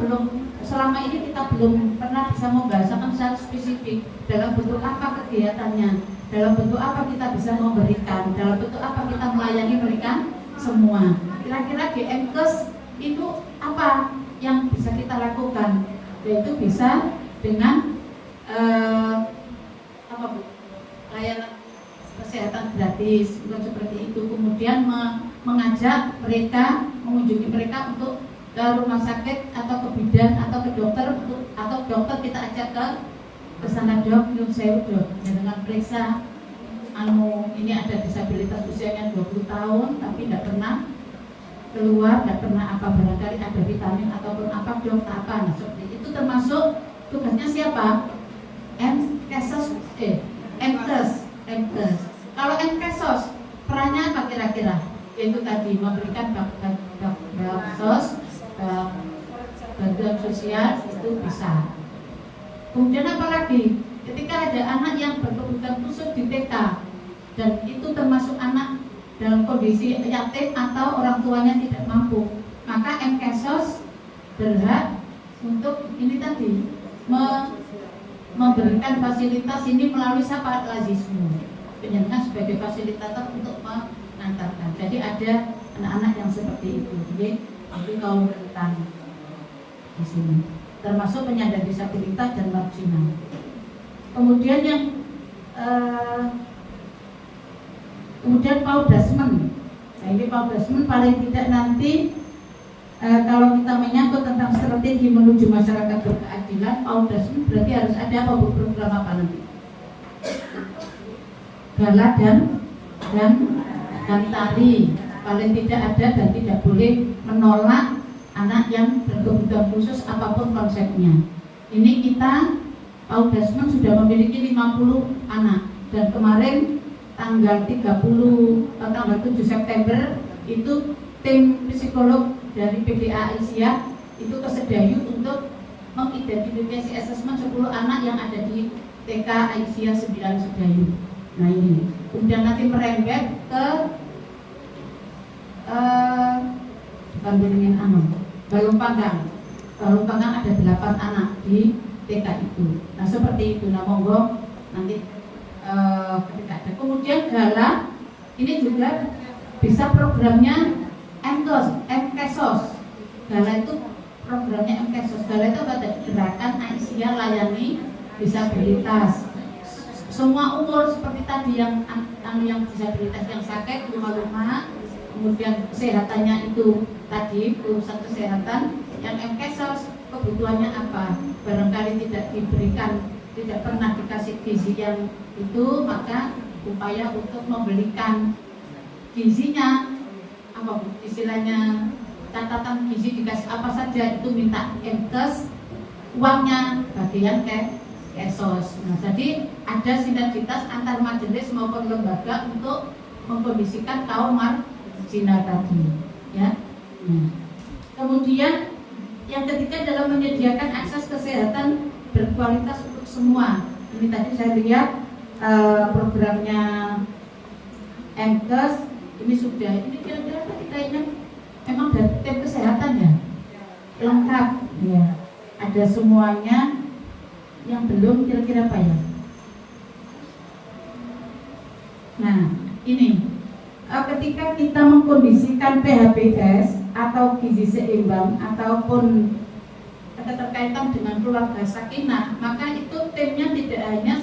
selama ini kita belum pernah bisa membahasakan secara spesifik dalam bentuk apa kegiatannya, dalam bentuk apa kita bisa memberikan, dalam bentuk apa kita melayani mereka semua. Kira-kira di MKes itu apa yang bisa kita lakukan? Yaitu bisa dengan layanan kesehatan gratis, bukan seperti itu. Kemudian mengajak mereka, mengunjungi mereka untuk ke rumah sakit atau ke bidan atau ke dokter, atau dokter kita ajak ke sana, dok, saya dok, dengan periksa ini ada disabilitas usianya 20 tahun tapi tidak pernah keluar, tidak pernah apa, barangkali ada vitamin ataupun apa, dok, apa. Nah, seperti itu termasuk tugasnya siapa? MKes. Kalau MKes perannya apa kira-kira? Yaitu tadi memberikan baksos, bantuan sosial, itu bisa. Kemudian apa lagi? Ketika ada anak yang berkebutuhan khusus di TK dan itu termasuk anak dalam kondisi yatim atau orang tuanya tidak mampu, maka MKes berhak untuk ini tadi memberikan fasilitas ini melalui siapa? Lazismu, penyertaan sebagai fasilitator untuk mengantarkan. Jadi ada anak-anak yang seperti itu. Jadi kaum rentan di sini, termasuk penyandang disabilitas dan marginal. Kemudian yang kemudian Paudasmen. Nah, ini Paudasmen paling tidak nanti kalau kita menyangkut tentang strategi menuju masyarakat berkeadilan, Paudasmen berarti harus ada apa, program apa nanti? Gala dan tari paling tidak ada, dan tidak boleh menolak anak yang berkebutuhan khusus apapun konsepnya. Ini kita Paudasmen sudah memiliki 50 anak, dan kemarin tanggal 7 September itu tim psikolog dari PDA Aisyah itu ke Sedayu untuk mengidentifikasi asesmen 10 anak yang ada di TK Aisyah 9 Sedayu. Nah ini, kemudian nanti merembet ke Balung Panggang ada 8 anak di TK itu. Nah seperti itu. Nah monggo nanti ketika ada. Kemudian Gala ini juga bisa programnya MKesos. Gala itu programnya MKesos. Gala itu apa? Gerakan Aisyah layani disabilitas. Semua umur seperti tadi yang disabilitas yang sakit, rumah-rumah, kemudian kesehatannya itu tadi urusan kesehatan. Yang MKesos kebutuhannya apa? Barangkali tidak diberikan, tidak pernah dikasih gizi yang itu, maka upaya untuk membelikan gizinya, apa istilahnya, catatan gizi dikasih apa saja itu minta MKes, uangnya bagian Kesos. Nah, jadi ada sinergitas antar majelis maupun lembaga untuk mengkondisikan kaum marginal tadi, ya. Nah, kemudian yang ketiga adalah menyediakan akses kesehatan berkualitas untuk semua. Ini tadi saya lihat programnya MKes ini sudah, ini kira-kira tadi kayaknya memang dari tim kesehatan ya, lengkap ya, ada semuanya. Yang belum kira-kira apa ya? Nah ini ketika kita mengkondisikan PHBS atau gizi seimbang ataupun keterkaitan dengan keluarga sakinah, maka itu timnya tidak hanya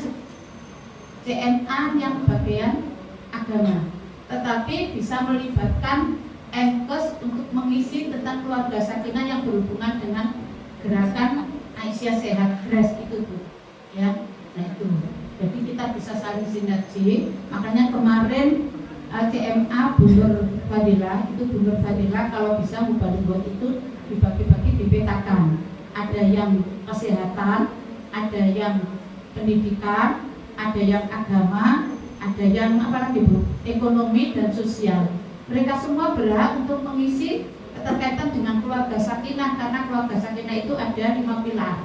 CNA yang bagian agama, tetapi bisa melibatkan MKes untuk mengisi tentang keluarga sakinah yang berhubungan dengan gerakan Aisyah Sehat Grass itu tuh, ya. Nah itu, jadi kita bisa saling sinergi. Makanya kemarin CMA Bunur Fadila kalau bisa Mubalinggo itu dibagi-bagi, dipetakan. Ada yang kesehatan, ada yang pendidikan, ada yang agama, ada yang apa lagi Bu? Ekonomi dan sosial. Mereka semua berhak untuk mengisi keterkaitan dengan keluarga sakinah, karena keluarga sakinah itu ada 5 pilar.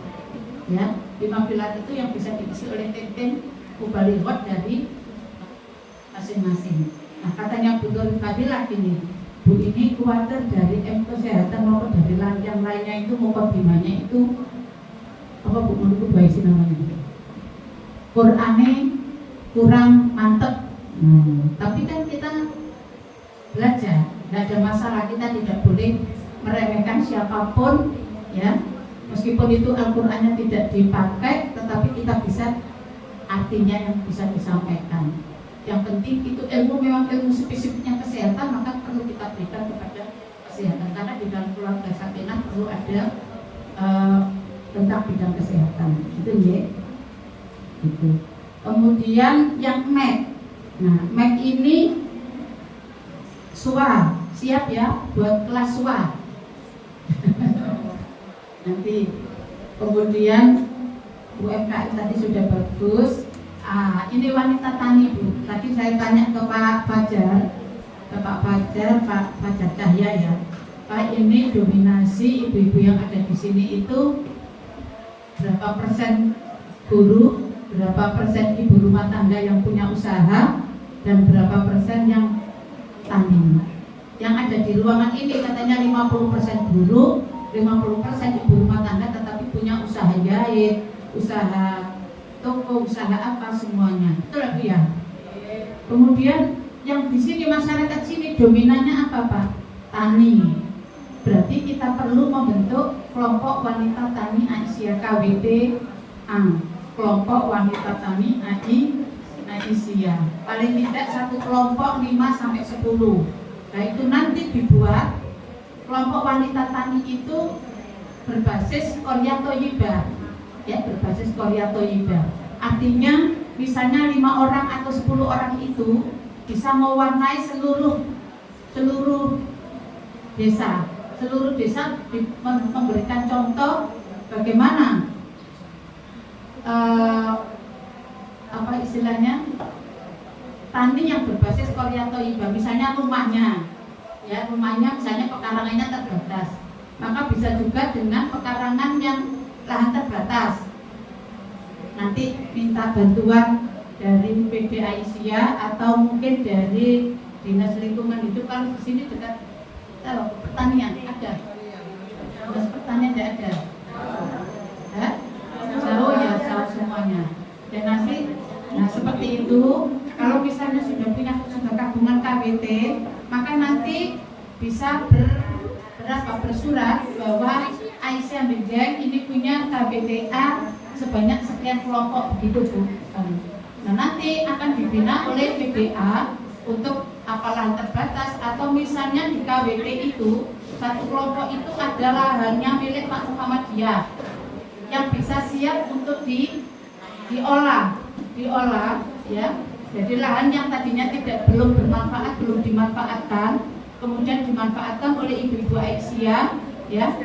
Ya, 5 pilar itu yang bisa diisi oleh tim mubalighot dari masing-masing. Nah, katanya Bu Nur Fadilah gini, Bu ini khawatir dari kesehatan maupun dari yang lainnya itu mukadimahnya itu apa Bu menurutku baik sih namanya, Qur'ane kurang mantep. Tapi kan kita belajar, tidak ada masalah, kita tidak boleh meremehkan siapapun, ya. Meskipun itu Al-Qur'annya tidak dipakai, tetapi kita bisa artinya yang bisa disampaikan. Yang penting itu ilmu memang ilmu spesifiknya kesehatan, maka perlu kita berikan kepada kesehatan, karena di dalam keluarga sakinah perlu ada tentang bidang kesehatan. Itu ya. Itu. Kemudian yang MEK. Nah, MEK ini SWA, siap ya buat kelas SWA. Nanti kemudian UMKM tadi sudah bagus. Ini wanita tani Bu. Tadi saya tanya ke Pak Fajar, Pak Fajar Cahya ya. Pak, ini dominasi ibu-ibu yang ada di sini itu berapa persen guru, berapa persen ibu rumah tangga yang punya usaha, dan berapa persen yang tani. Yang ada di ruangan ini katanya 50% guru, 50% ibu rumah tangga tetapi punya usaha jahit, usaha toko, usaha apa semuanya. Betul ya Bu ya? Kemudian yang di sini masyarakat sini dominannya apa Pak? Tani. Berarti kita perlu membentuk kelompok wanita tani Aisyah KWTA. Kelompok wanita tani Aisyah. Paling tidak satu kelompok 5-10. Nah itu nanti dibuat kelompok wanita tani itu berbasis Qaryah Thayyibah. Ya, berbasis Qaryah Thayyibah. Artinya misalnya 5 orang atau 10 orang itu bisa mewarnai seluruh desa. Seluruh desa memberikan contoh bagaimana apa istilahnya tani yang berbasis Qaryah Thayyibah. Misalnya rumahnya misalnya pekarangannya terbatas, maka bisa juga dengan pekarangan yang lahan terbatas. Nanti minta bantuan dari PD Aisyah atau mungkin dari Dinas Lingkungan Hidup. Kalau di sini dekat pertanian ada, Dinas Pertanian tidak ada, jauh ya, jauh semuanya. Dan nanti, nah seperti itu. Kalau misalnya sudah gabungan KWT, maka nanti bisa bersurat bahwa Aisyah Bejeng ini punya KWTA sebanyak sekian kelompok begitu Bu. Nah nanti akan dibina oleh PDA untuk apalah terbatas, atau misalnya di KWT itu satu kelompok itu ada lahannya milik Pak Muhammadiyah yang bisa siap untuk diolah ya. Jadi lahan yang tadinya belum bermanfaat, belum dimanfaatkan, kemudian dimanfaatkan oleh ibu-ibu Aisyah ya,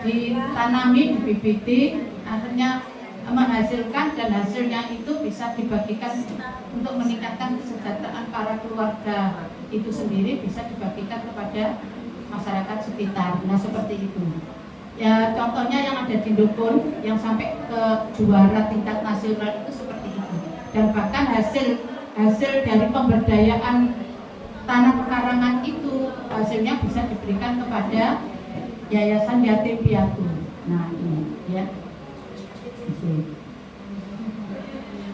ditanami, dibibiti, akhirnya menghasilkan, dan hasilnya itu bisa dibagikan untuk meningkatkan kesejahteraan para keluarga itu sendiri, bisa dibagikan kepada masyarakat sekitar. Nah seperti itu ya, contohnya yang ada di Dukun yang sampai ke juara tingkat nasional itu seperti itu. Dan bahkan hasil dari pemberdayaan tanah pekarangan itu, hasilnya bisa diberikan kepada Yayasan Yatim Piatu. Nah ini ya.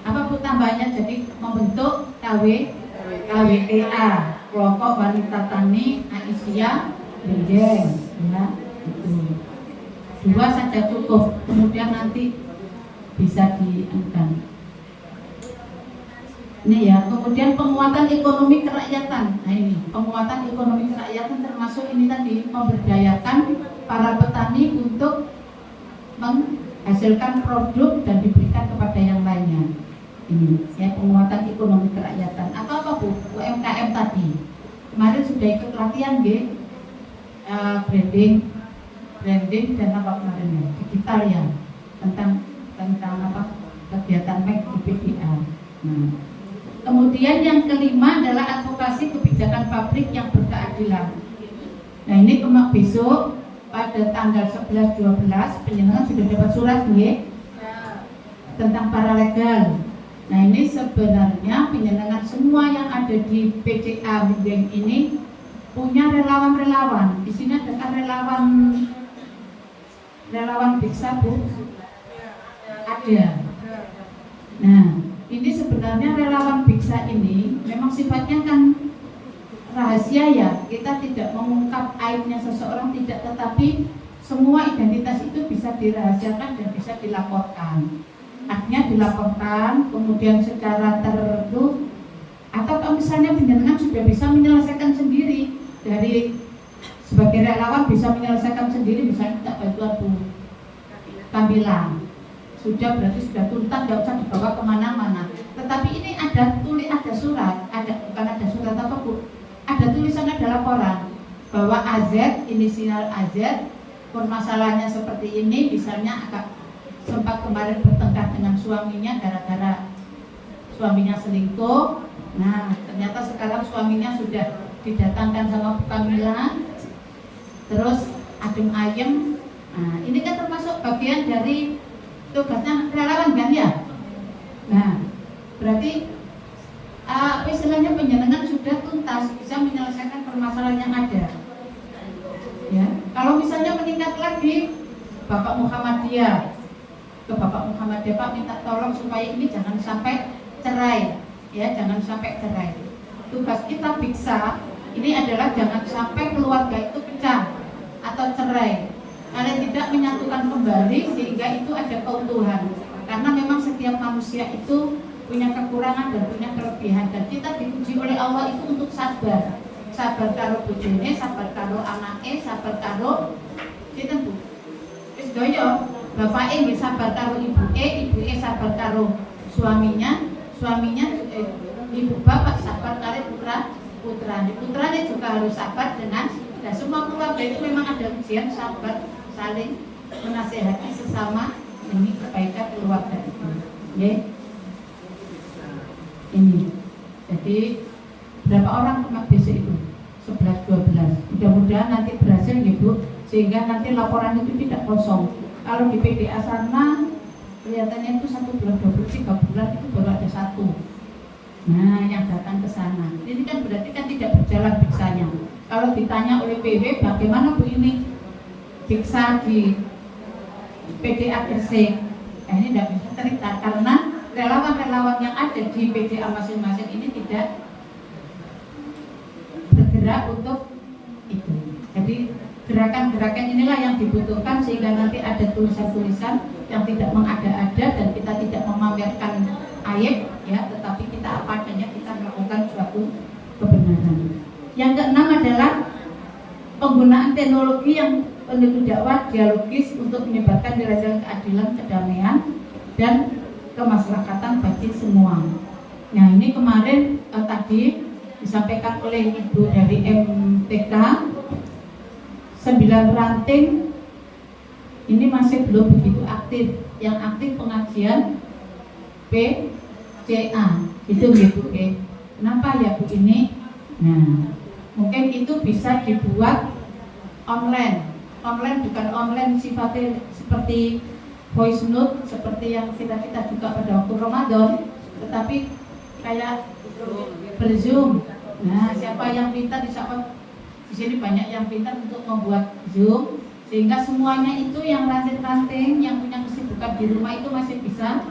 Apa Bu tambahnya? Jadi membentuk KWTA, kelompok wanita tani Aisyah Bejeng ya, itu 2 saja cukup, kemudian nanti bisa diangkat. Ini ya, kemudian penguatan ekonomi kerakyatan. Nah ini penguatan ekonomi kerakyatan termasuk ini tadi memberdayakan para petani untuk menghasilkan produk dan diberikan kepada yang lainnya. Ini ya, penguatan ekonomi kerakyatan. Atau apa Bu? UMKM tadi. Kemarin sudah ikut latihan branding dan apa kemarin ya? Digital ya. Tentang apa? Kegiatan MEK di PDA. Nah, kemudian yang kelima adalah advokasi kebijakan publik yang berkeadilan. Nah ini besok pada tanggal 11-12 penjenengan sudah dapat surat nih tentang paralegal. Nah ini sebenarnya penjenengan semua yang ada di PCA Bideng ini punya relawan-relawan. Di sini ada relawan Biksa Bu? Ada. Nah ini sebenarnya relawan Biksa ini memang sifatnya kan rahasia ya. Kita tidak mengungkap aibnya seseorang tidak, tetapi semua identitas itu bisa dirahasiakan dan bisa dilaporkan. Artinya dilaporkan, kemudian secara tertentu, atau kalau misalnya penjenengan sudah bisa menyelesaikan sendiri dari sebagai relawan bisa menyelesaikan sendiri, misalnya kita bantuan Bu Kamila, sudah berarti sudah tuntas, tidak usah dibawa kemana-mana. Tetapi ini ada surat, bukan ada surat apa Bu? Ada tulisan, ada laporan bahwa AZ, inisial AZ, permasalahannya seperti ini, misalnya agak sempat kemarin bertengkar dengan suaminya gara-gara suaminya selingkuh. Nah ternyata sekarang suaminya sudah didatangkan sama Bu Kamila, terus adem ayem. Nah ini kan termasuk bagian dari tugasnya relawan kan ya. Nah berarti istilahnya penjenengan sudah tuntas bisa menyelesaikan permasalahan yang ada ya. Kalau misalnya meningkat lagi Bapak Muhammadiyah, ke Bapak Muhammadiyah, Pak minta tolong supaya ini jangan sampai cerai ya, jangan sampai cerai. Tugas kita Biksa ini adalah jangan sampai keluarga itu pecah atau cerai. Kalian tidak menyatukan kembali sehingga itu ada keutuhan. Karena memang setiap manusia itu punya kekurangan dan punya kelebihan, dan kita diuji oleh Allah itu untuk sabar. Sabar karo bojone, sabar karo anake, sabar karo kita Bu. Wis doyo, bapake nggih sabar karo ibuke sabar karo suaminya, ibu bapak sabar karo putrane juga harus sabar dengan semua keluarga itu memang ada ujian sabar, saling menasehati sesama demi kebaikan keluarga itu. Nggih. Ini. Jadi berapa orang besok itu? 11-12. Mudah-mudahan nanti berhasil ya Bu, sehingga nanti laporan itu tidak kosong. Kalau di PDA sana kelihatannya itu 1 bulan, 2 bulan, 3 bulan itu baru ada 1. Nah, yang datang ke sana. Ini kan berarti kan tidak berjalan biksanya. Kalau ditanya oleh PW, bagaimana Bu ini biksa di PDA Gresik? Ini tidak bisa cerita karena relawan-relawan yang ada di PDA masing-masing ini tidak bergerak untuk itu. Jadi gerakan-gerakan inilah yang dibutuhkan sehingga nanti ada tulisan-tulisan yang tidak mengada-ada dan kita tidak memamerkan aib ya, tetapi kita apa adanya, kita melakukan suatu kebenaran. Yang keenam adalah penggunaan teknologi yang penuh dakwah dialogis untuk menyebarkan nilai keadilan, kedamaian dan kemasyarakatan bagi semua. Nah ini kemarin tadi disampaikan oleh Ibu dari MTK 9 ranting ini masih belum begitu aktif. Yang aktif pengajian PCA itu gitu. Kenapa ya Bu ini? Nah mungkin itu bisa dibuat online bukan online sifatnya seperti voice note seperti yang kita juga pada waktu Ramadan, tetapi kayak berzoom. Nah, siapa yang pintar di sini banyak yang pintar untuk membuat Zoom sehingga semuanya itu yang ranting-ranting yang punya kesibukan di rumah itu masih bisa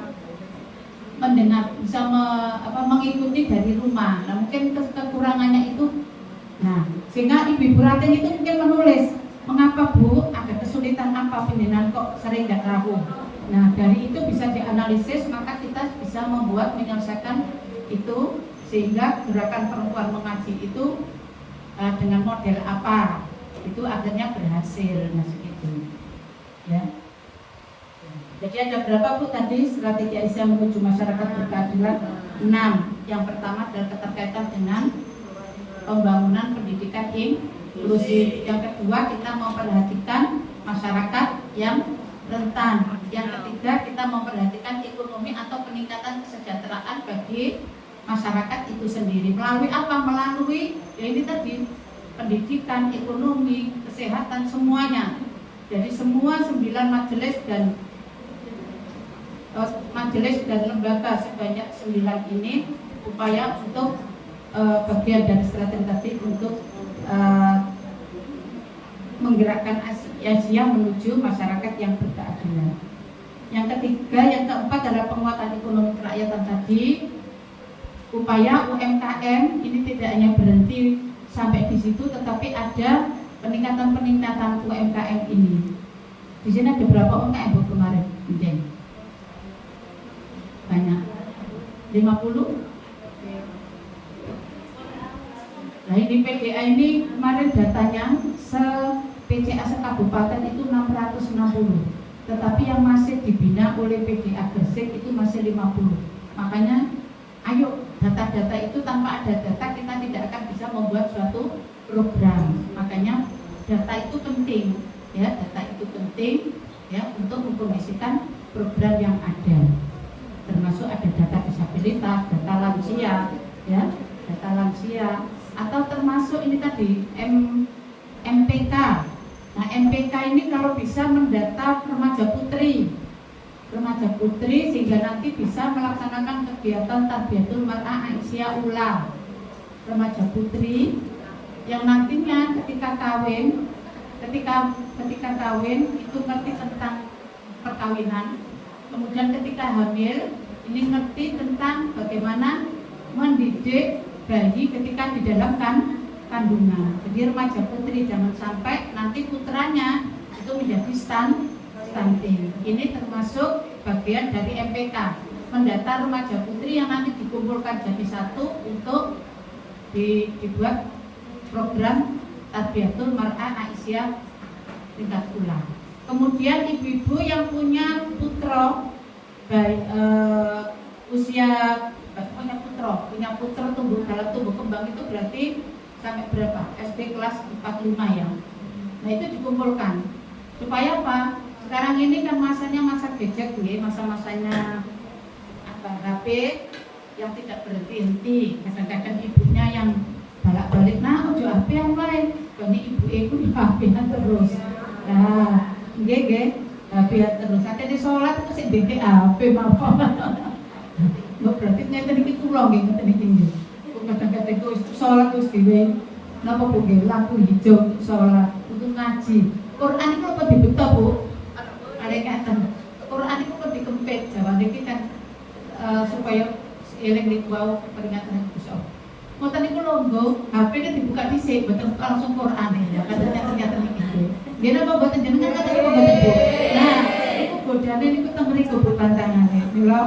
mendengar, bisa mengikuti dari rumah. Nah, mungkin kekurangannya itu. Nah, sehingga ibu-ibu ranting itu mungkin menulis, mengapa Bu ada kesulitan apa penjenengan kok sering nggak rapuh. Nah dari itu bisa dianalisis, maka kita bisa menyelesaikan itu sehingga gerakan perempuan mengaji itu dengan model apa itu akhirnya berhasil. Nah segitu ya. Jadi ada berapa Bu tadi strategi Aisyah menuju masyarakat berkeadilan? 6. Yang pertama adalah keterkaitan dengan pembangunan pendidikan inklusif. Yang kedua kita memperhatikan masyarakat yang rentan. Yang ketiga kita memperhatikan ekonomi atau peningkatan kesejahteraan bagi masyarakat itu sendiri. Melalui apa? Melalui ya ini tadi pendidikan, ekonomi, kesehatan semuanya. Jadi semua 9 majelis dan lembaga sebanyak 9 ini upaya untuk bagian dari strategi tadi untuk menggerakkan Asia menuju masyarakat yang berkeadilan. Yang ketiga, yang keempat adalah penguatan ekonomi kerakyatan tadi. Upaya UMKM ini tidak hanya berhenti sampai di situ, tetapi ada peningkatan UMKM ini. Di sini ada berapa UMKM Bu kemarin? Banyak. 50. Nah ini PDA ini kemarin datanya PCA sekabupaten itu 660, tetapi yang masih dibina oleh PDA Gresik itu masih 50. Makanya ayo data-data itu, tanpa ada data kita tidak akan bisa membuat suatu program. Makanya data itu penting ya, data itu penting ya untuk mengkondisikan program yang ada. Termasuk ada data disabilitas, data lansia ya, data lansia, atau termasuk ini tadi MPK. Nah MPK ini kalau bisa mendata remaja putri sehingga nanti bisa melaksanakan kegiatan Tarbiyatul Mar'ah Aisyah Ula remaja putri yang nantinya ketika kawin itu ngerti tentang perkawinan, kemudian ketika hamil ini ngerti tentang bagaimana mendidik bayi ketika di dalam kandungan. Jadi remaja putri jangan sampai nanti putranya itu menjadi stunting. Ini termasuk bagian dari MPK, mendata remaja putri yang nanti dikumpulkan jadi satu untuk dibuat program Tarbiyatul Mar'ah Aisyah tingkat ula. Kemudian ibu-ibu yang punya putra punya putra tumbuh dalam tumbuh kembang itu berarti sampai berapa? SD kelas 45 ya. Nah itu dikumpulkan supaya apa? Sekarang ini kan masanya masa gadget ya, masa-masanya HP yang tidak berhenti. Kadang-kadang ibunya yang balik-balik, nah ojo HP yang lain, ini ibu HP terus. Nah, nggih HP terus. Ate sholat itu sik ndek HP mawon. Lho berarti ngeten iki kula nggih ngeten iki nggih. Kadang-kadang itu sholat terus dhewe napa Bu nggih lampu hijau untuk sholat, untuk ngaji. Quran itu apa dibeto Bu? Ada ngaten. Quran itu kok dikempit jawane iki kan supaya eling niku wau peringatan Gusti Allah. Ngoten niku longgo, HP ini dibuka dhisik, mboten langsung Quran ya. Katanya ternyata niki. Nggih napa mboten jenengan kata napa mboten Bu? Nah, niku bodane niku teng mriku Bu tantangane. Mila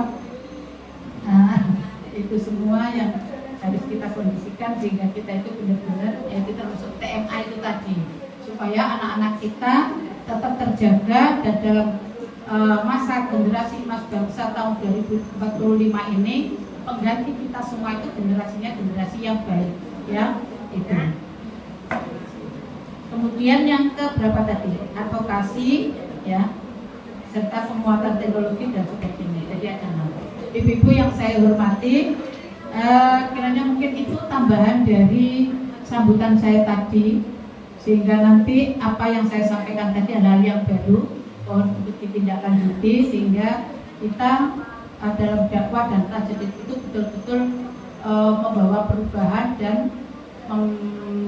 itu semua yang harus kita kondisikan sehingga kita itu benar-benar ya kita masuk TMA itu tadi, supaya anak-anak kita tetap terjaga dan dalam masa generasi emas bangsa tahun 2045 ini pengganti kita semua itu generasinya generasi yang baik ya itu. Kemudian yang ke berapa tadi? Advokasi ya, serta penguatan teknologi dan sebagainya. Jadi ada ibu-ibu yang saya hormati, kiranya mungkin itu tambahan dari sambutan saya tadi, sehingga nanti apa yang saya sampaikan tadi adalah yang baru untuk ditindaklanjuti sehingga kita dalam dakwah dan tajdid itu betul-betul membawa perubahan dan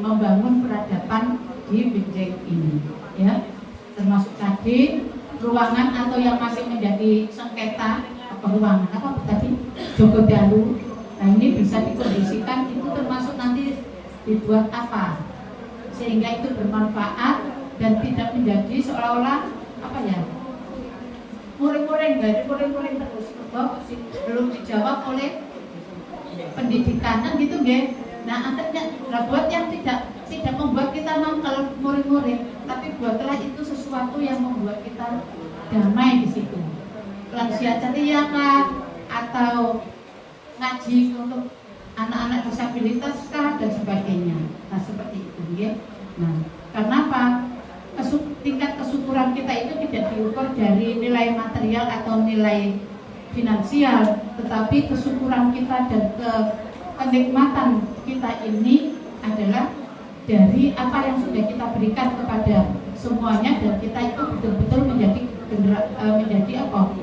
membangun peradaban di Binjai ini ya, termasuk tadi ruangan atau yang masih menjadi sengketa ruangan apa tadi Joko Dalu. Nah ini bisa dikondisikan itu termasuk nanti dibuat apa sehingga itu bermanfaat dan tidak menjadi seolah-olah apa ya muring-muring terus belum dijawab oleh pendidikan kan gitu nggih. Nah akhirnya buat yang tidak membuat kita mangkal muring-muring, tapi buatlah itu sesuatu yang membuat kita damai di situ. Lansia ceria kah, atau ngaji untuk anak-anak disabilitas kah dan sebagainya. Nah seperti itu ya. Nah karena apa? Tingkat kesyukuran kita itu tidak diukur dari nilai material atau nilai finansial, tetapi kesyukuran kita dan kenikmatan kita ini adalah dari apa yang sudah kita berikan kepada semuanya, dan kita itu betul-betul menjadi apa?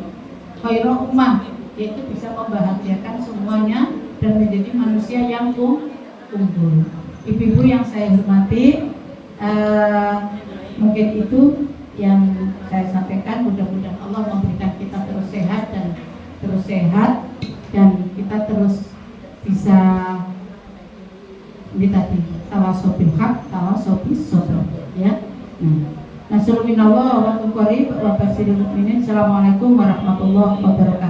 Khairul ummah, yaitu bisa membahagiakan semuanya dan menjadi manusia yang unggul. Ibu-ibu yang saya hormati, mungkin itu yang saya sampaikan. Mudah-mudahan Allah memberikan kita terus sehat dan kita terus bisa ini tadi tawasobil haq, tawasobil sabr, ya. Nasrul minallah wa basyiril mu'minin. Assalamualaikum warahmatullahi wabarakatuh.